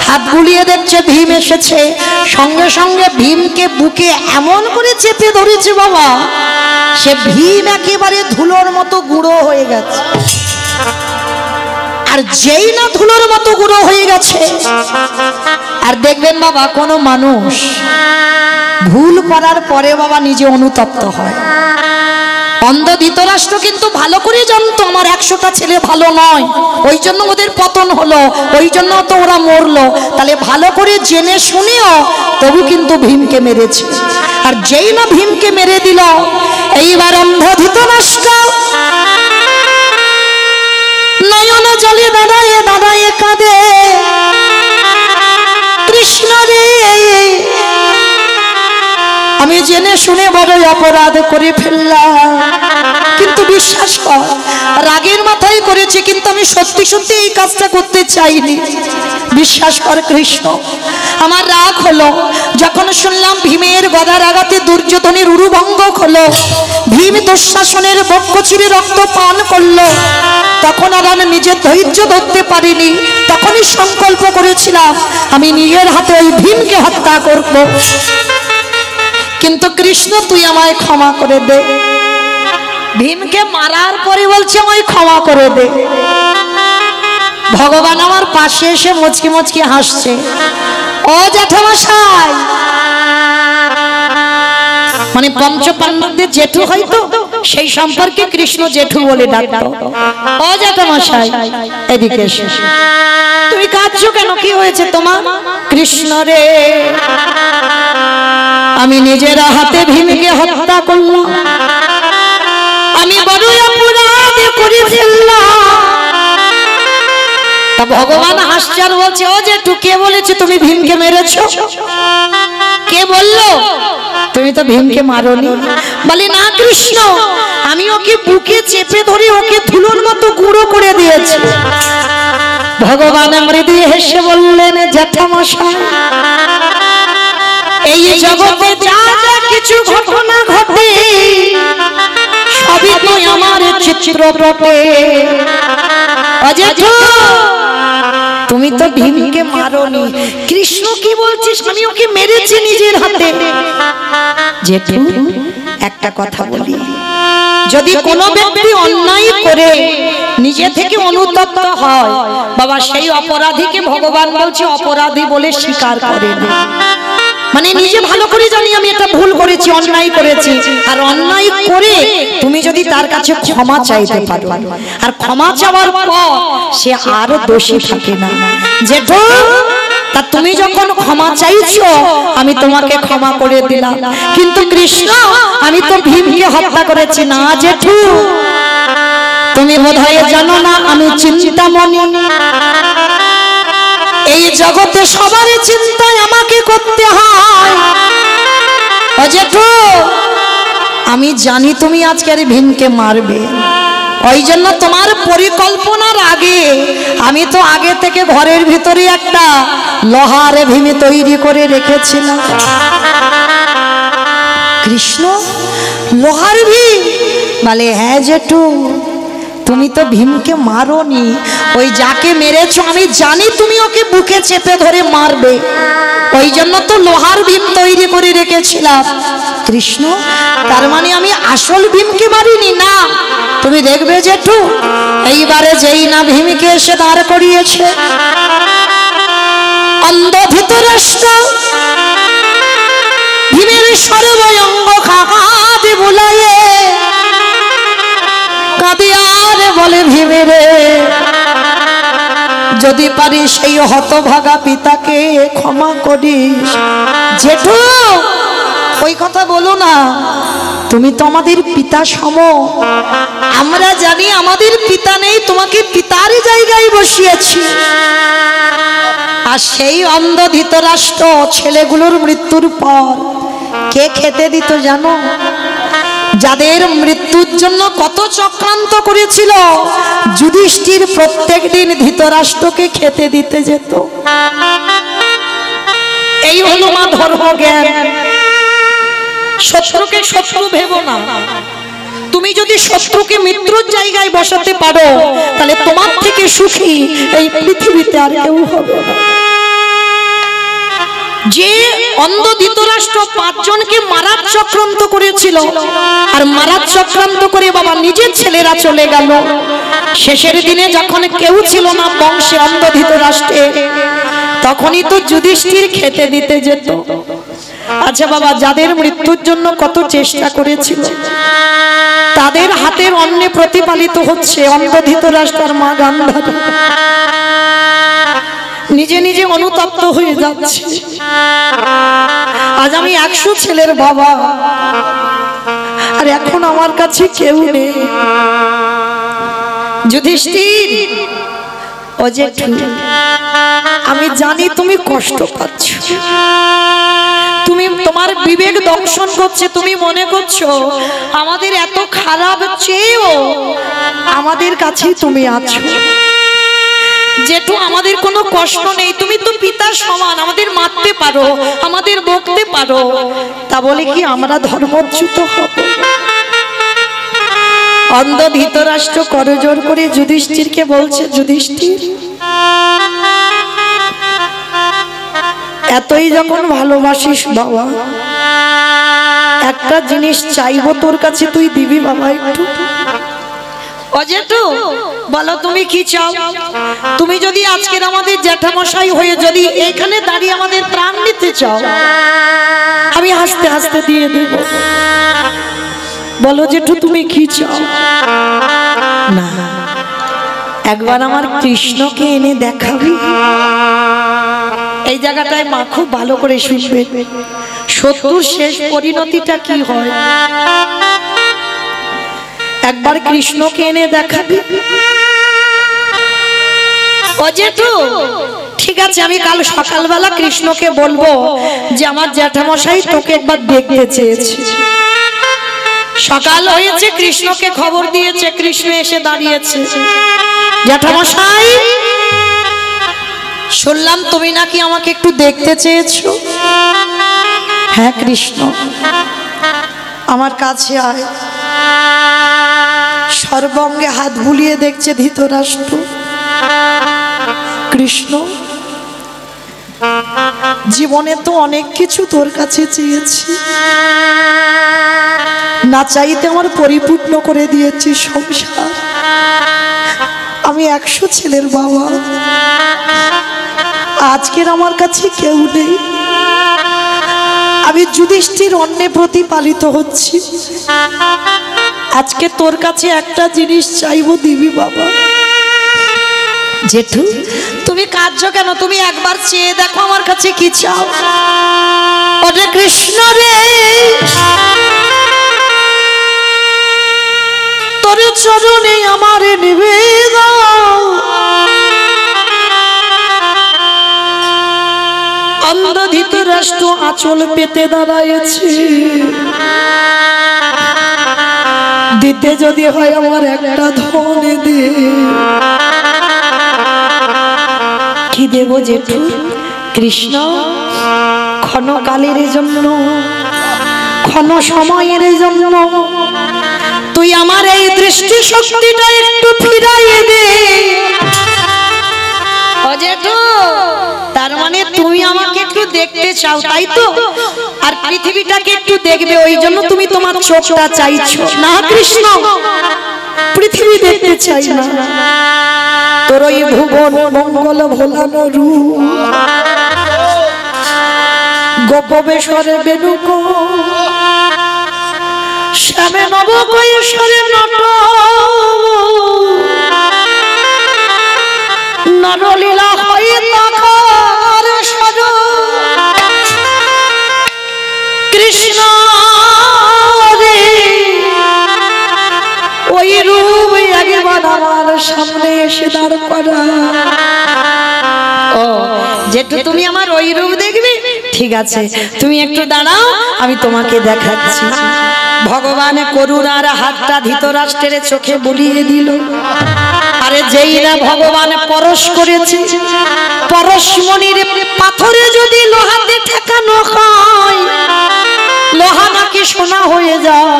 হাত বুলিয়ে দেখছে ভীম এসেছে, সঙ্গে সঙ্গে ভীমকে বুকে এমন করে চেপে ধরেছে বাবা, সে ভীম একেবারে ধুলোর মতো গুঁড়ো হয়ে গেছে। আর যেই না ধুলোর মতো গুঁড়ো হয়ে গেছে, আর দেখবেন বাবা কোনো মানুষ ভুল করার পরে বাবা নিজে অনুতপ্ত হয়। অন্ধ ধৃতরাষ্ট্র কিন্তু ভালো করে জানতো আমার 100টা ছেলে ভালো নয়, ওই জন্য ওদের পতন হলো, ওই জন্য তো ওরা মরলো। তাহলে ভালো করে জেনে শুনেও তবু কিন্তু ভীমকে মেরেছে। আর যেই না ভীমকে মেরে দিল, এইবার অন্ধ ধৃতরাষ্ট্র নয়ন জলে দাঁড়ায় দাঁড়ায় কাঁদে, কৃষ্ণ রে আমি জেনে শুনে বড়ই অপরাধ করে ফেললাম, কিন্তু বিশ্বাস কর রাগের মাথায় করেছি, কিন্তু আমি সত্যি সত্যি এই কাজটা করতে চাইনি। বিশ্বাস কর কৃষ্ণ, আমার রাগ হলো যখন শুনলাম ভীমের গদার আঘাতে দুর্যোধনের উরুভঙ্গ হলো, ভীম দুঃশাসনের বক্ষ চিরে রক্ত পান করলো, তখন আর আমি নিজের ধৈর্য ধরতে পারিনি। তখনই সংকল্প করেছিলাম আমি নিজের হাতে ওই ভীমকে হত্যা করব। কিন্তু কৃষ্ণ তুই আমায় ক্ষমা করে দে। ভীমকে মারার পরে বলছে আমায় ক্ষমা করে দে। ভগবান আমার পাশে এসে মুচকি মুচকি হাসছে, ও জ্যাঠামশাই, মানে পঞ্চপাণ্ডবদের জেঠু হয়তো, সেই সম্পর্কে কৃষ্ণ জেঠু বলে ডাকতো। ও জ্যাঠামশাই এদিকে এসে, তুমি কাঁদছো কেন, কি হয়েছে তোমার? কৃষ্ণ রে আমি নিজের হাতে ভীমকে হত্যা করলাম, আমি বড় অপরাধ করে ফেললাম। তা ভগবান হাসছে আর বলছে, ও জেঠু কে বলেছে তুমি ভীমকে মেরেছো? কে বললো? তুমি তো ভীমকে মারোনি। বলে না কৃষ্ণ, আমি ওকে বুকে চেপে ধরে ওকে ধুলোর মতো গুঁড়ো করে দিয়েছি। ভগবান মৃদু হেসে বললেন, জ্যাঠামশাই এই জগতে যা যা কিছু ঘটনা ঘটে সবই তো আমার চিত্রপটে। অজেঠু তুমি তো ভীমকে মারোনি। কৃষ্ণ কি বলছিস? আমি ওকে মেরেছি নিজের হাতে। জেঠু একটা কথা বলি, যদি কোনো ব্যক্তি অন্যায় করে নিজে থেকে অনুতপ্ত হয় বাবা, সেই অপরাধীকে ভগবান বলছে অপরাধী বলে স্বীকার করে না। মানে নিজে ভালো করে জানি আমি এটা ভুল করেছি, অন্যায় করেছি, আর অন্যায় করে তুমি যদি তার কাছে ক্ষমা চাইতে পারো, আর ক্ষমা চাওয়ার পর সে আর দোষী থাকে না। জেঠু তা তুমি যখন ক্ষমা চাইছো আমি তোমাকে ক্ষমা করে দিলাম, কিন্তু কৃষ্ণ আমি তো ভীমকে হত্যা করেছি না জেঠু। তুমি বোধহয় জানো না আমি চিন্তামণি, এই জগতে সবারই চিন্তায় আমাকে করতে হয়। ও জেঠু আমি জানি তুমি আজকের ভীমকে মারবে, ওই জন্য তোমার পরিকল্পনার আগে আমি তো আগে থেকে ঘরের ভিতরে একটা লোহার ভীম তৈরি করে রেখেছিলাম। কৃষ্ণ লোহার ভীম? বলে হ্যাঁ জেঠু, তুমি তো ভীমকে মারোনি, ওই যাকে মেরেছো আমি জানি তুমি ওকে বুকে চেপে ধরে মারবে, ওই জন্য তো লোহার ভীম তৈরি করে রেখেছিলাম। কৃষ্ণ তার মানে আমি আসল ভীমকে মারিনি? না, তুমি দেখবে জেঠু এইবারে যেই না ভীমকে এসে দাঁড় করিয়েছে অন্ধ ধৃতরাষ্ট্র, ভীমের সর্বঙ্গ কাঁদে বুলায়ে কাঁদিয়ার বলে ভীমেরে যদি পারি সেই হতভাগা পিতাকে ক্ষমা করিস। জেঠু ওই কথা বলো না, তুমি তো আমাদের পিতা সম, আমরা জানি আমাদের পিতা নেই, তোমাকে পিতার জায়গায় বসিয়েছি। আর সেই অন্ধ ধৃতরাষ্ট্র ছেলেগুলোর মৃত্যুর পর কে খেতে দিত জানো? যাদের মৃত্যুর জন্য কত চক্রান্ত করেছিল যুধিষ্ঠির প্রত্যেক দিন ধৃতরাষ্ট্রকে খেতে দিতে যেত। এই হলো মা ধর্ম জ্ঞান। শত্রুকে শত্রু ভেবো না, তুমি যদি শত্রুকে মিত্রর জায়গায় বসাতে পারো তাহলে তোমার থেকে সুখী এই পৃথিবীতে আর কেউ হবে না। যে অন্ধ ধৃতরাষ্ট্র 5 জনকে মারার চক্রান্ত করেছিল, আর মারার চক্রান্ত করে বাবা নিজের ছেলেরা চলে গেল, শেষের দিনে যখন কেউ ছিল না বংশে অন্ধ ধৃতরাষ্ট্রে, তখনই তো যুধিষ্ঠির খেতে দিতে যেত। আচ্ছা বাবা, যাদের মৃত্যুর জন্য কত চেষ্টা করেছিল তাদের হাতের অন্নে প্রতিপালিত হচ্ছে অন্ধ ধৃতরাষ্ট্রের মা গান্ধারী, নিজে নিজে অনুতপ্ত হয়ে যাচ্ছে। আজ আমি 100 ছেলের বাবা, আর এখন আমার কাছে কেউ নেই। যুধিষ্ঠির ও জেঠু আমি জানি তুমি কষ্ট পাচ্ছ, তুমি তোমার বিবেক দংশন করছে, তুমি মনে করছো আমাদের এত খারাপ চেয়েও আমাদের কাছেই তুমি আছো। জেঠু আমাদের কোনো কষ্ট নেই, তুমি তো পিতার সমান, আমাদের মারতে পারো, আমাদের বকতে পারো, তা বলে কি আমরা ধর্মচ্যুত হব? অন্ধ ধৃতরাষ্ট্র করজোড় করে যুধিষ্ঠিরকে বলছে, যুধিষ্ঠির এতই যখন ভালোবাসিস বাবা, একটা জিনিস চাইবো তোর কাছে, তুই দিবি বাবা একটু? অজেঠু বলো তুমি কি চাও? তুমি যদি আজকের আমাদের জ্যাঠামশাই হয়ে যদি এখানে দাঁড়িয়ে আমাদের প্রাণ নিতে চাও আমি হাসতে হাসতে দিয়ে দেব। বলো জেঠু তুমি কি চাও? না, একবার আমার কৃষ্ণকে এনে দেখাবি। এই জায়গাটায় মা খুব ভালো করে শুনবে, শত্রুর শেষ পরিণতিটা কি হয়। একবার কৃষ্ণকে এনে দেখাবি। ও জেঠু ঠিক আছে, আমি কাল সকালবেলা কৃষ্ণকে বলবো যে আমার জ্যাঠামশাই তোকে একবার দেখতে চেয়েছে। সকাল হয়েছে, কৃষ্ণকে খবর দিয়েছে, কৃষ্ণ এসে দাঁড়িয়েছে। জ্যাঠামশাই শুনলাম তুমি নাকি আমাকে একটু দেখতে চেয়েছো। হ্যাঁ কৃষ্ণ আমার কাছে আয়। সর্বঙ্গে হাত বুলিয়ে দেখছে ধৃতরাষ্ট্র। কৃষ্ণ জীবনে তো অনেক কিছু তোর কাছে চেয়েছি, না চাইতে আমার পরিপূর্ণ করে দিয়েছি সংসার। আমি 100 ছেলের বাবা, আজকের আমার কাছে কেউ নেই, আমি যুধিষ্ঠির অন্নে প্রতিপালিত হচ্ছি। আজকে তোর কাছে একটা জিনিস চাইবো, দিবি বাবা? জেঠু তুমি কাঁদছো কেন? তুমি একবার চেয়ে দেখো আমার কাছে কি চাও। ওরে কৃষ্ণ রে, তোর চরণে আমার নিবেদন, অন্ধ ধৃতরাষ্ট্র আঁচল পেতে দাঁড়াইছে, দিতে যদি হয় আমার একটা ধন দে। কি দেব জেঠু? কৃষ্ণ ক্ষণকালের জন্য, ক্ষণ সময়ের জন্য তুই আমার এই দৃষ্টি শক্তিটা একটু ফিরাইয়ে দে। ও জেঠু, তার মানে তুমি আমাকে একটু দেখতে চাও, তাই তো? আর পৃথিবীটাকে একটু দেখবে, ওই জন্য তুমি তোমার চোখটা চাইছো না কৃষ্ণ? পৃথিবী দেখতে চাই না, তোর ওই ভুবন মঙ্গল ভোলানো রূপ, গোপবেশ্বরে বেনুক শ্যামে নব কৈশোরে নট, নরলীলা হয়ে তাকার সর, কৃষ্ণ রে ওই রূপ একবার আমার সামনে এসে দাঁড় করা। ও যেটু তুমি আমার ওই রূপ দেখবে? ঠিক আছে, তুমি একটু দাঁড়াও, আমি তোমাকে দেখাচ্ছি। ভগবান করুণার হাতটা ধৃতরাষ্ট্রের চোখে বুলিয়ে দিল। আরে যেই না ভগবান পরশ করেছে, পরশমণির পাথরে যদি লোহাতে ঠেকানো হয়, লোহা নাকি সোনা হয়ে যায়।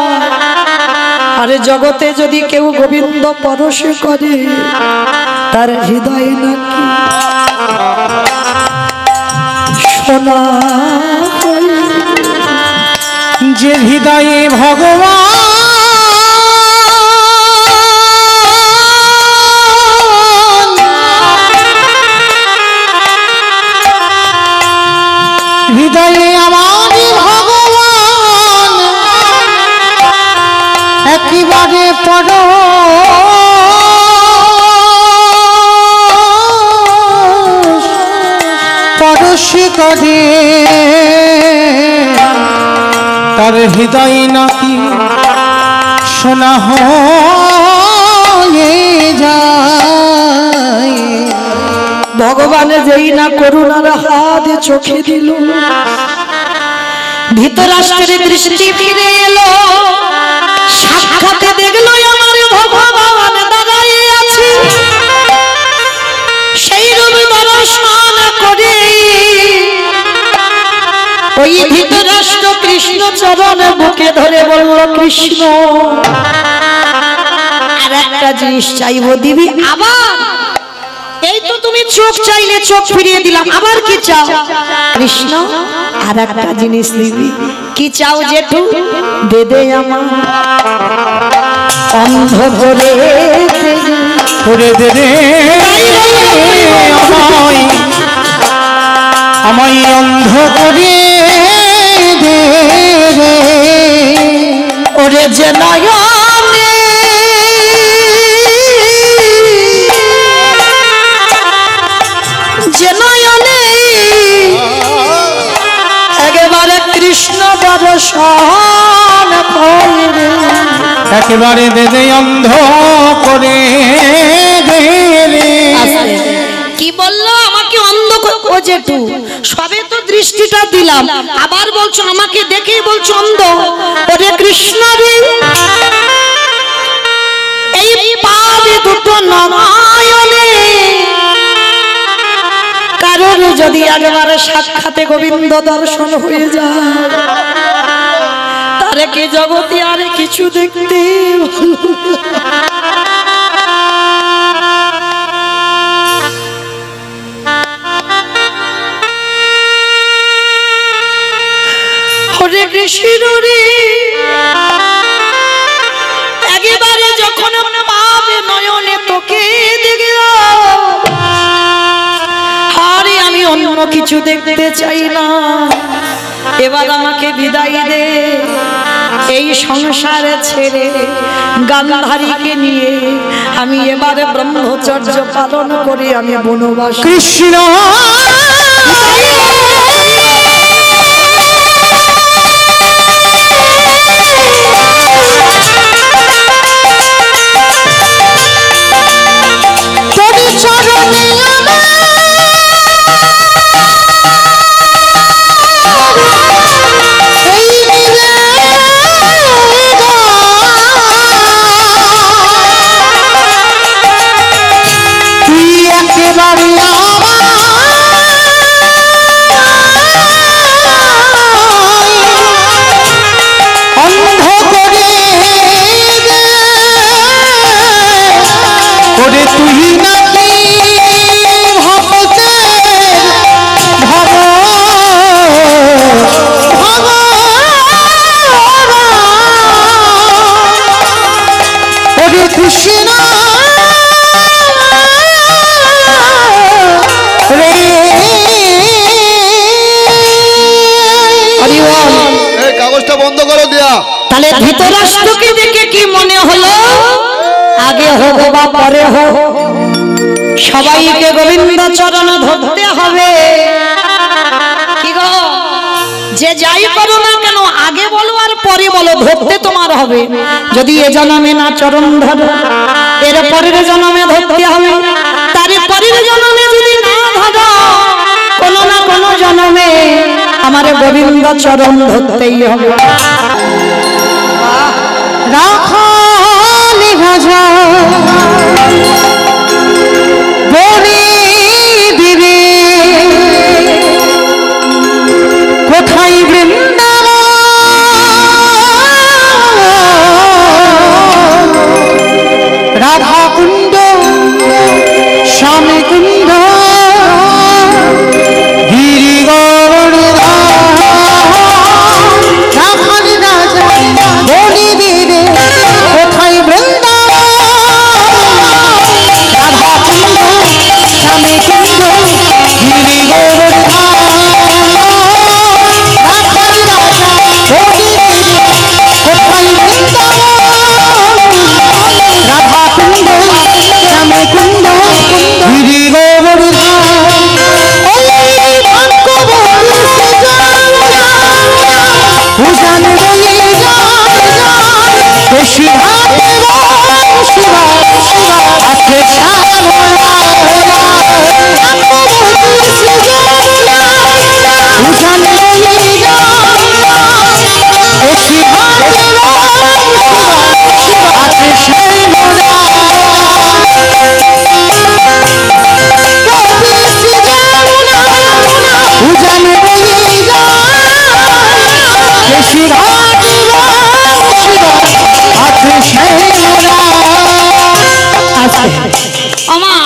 আরে জগতে যদি কেউ গোবিন্দ পরশ করে, তার হৃদয় নাকি সোনা। যে হৃদয়ে ভগবান হৃদয়ে আমার ভগবান একেবারে পরশ করে, তার হৃদয় নাকি সোনা হয়ে যায়। ভগবান যেই না করুণার হাত চোখে দিল, ধৃতরাষ্ট্রের দৃষ্টি ফিরে এলো, সাক্ষাতে দেখলো আমার ভগবান দাঁড়াই আছে। সেই রূপ দর্শন করে ওই ধৃতরাষ্ট্র কৃষ্ণ চরণ বুকে ধরে বলল, কৃষ্ণ আর একটা জিনিস চাইবো, দিবি? আবার এই তো তুমি চোখ চাইলে, চোখ ফিরিয়ে দিলাম, আবার কি চাও? কৃষ্ণ আর একটা জিনিস দিবি। কি চাও জেঠু? দে দে আমার অন্ধ করে দে রে আমায় অন্ধ করে দে রে। ওরে যে নয়নে যে নয়নে একেবারে কৃষ্ণ দর্শন করে, একেবারে দে দে অন্ধ করে দে রে। কি বললো? আমাকে অন্ধ করে? ও জেঠু, সবে তো দৃষ্টিটা দিলাম, আবার বলছো আমাকে দেখেই বলছো অন্ধ? ওরে কৃষ্ণ রে, এই পাদে দুটো নয়নে কারণ যদি একবার সাক্ষাতে গোবিন্দ দর্শন হয়ে যায়, তারে কি জগতে আর কিছু দেখতে হরে কৃষ্ণ রে। একেবারে যখন পাবে নয়নে তোকে দেখলাম, আরে আমি অন্য কিছু দেখতে চাই না, এবার আমাকে বিদায় দে, এই সংসারে ছেড়ে গান্ধারীকে নিয়ে আমি এবারে ব্রহ্মচর্য পালন করে আমি বনবাস। কৃষ্ণ বন্ধ করো দিয়া। তাহলে ধৃতরাষ্ট্রকে দেখে কি মনে হলো? আগে হোক বা পরে হোক সবাইকে গোবিন্দ চরণ ধরতে হবে। কি গো, যে যাই করো না কেন আগে বলো আর পরে বলো, ধরতে তোমার হবে। যদি এ জন্মে না চরণ ধরো, এর পরের জন্মে ধরতে হবে। তার পরের জন্মে যদি না ধরো, কোনো না কোনো জন্মে আমার গোবিন্দ চরণ ধরতেই হবে। রাখালি ভাজা বনে দিবে কোথায় বৃন্দাবন, রাধা কুণ্ড স্বামী কুণ্ড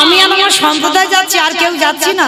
আমি আর আমার সম্প্রদায় যাচ্ছি, আর কেউ যাচ্ছি না।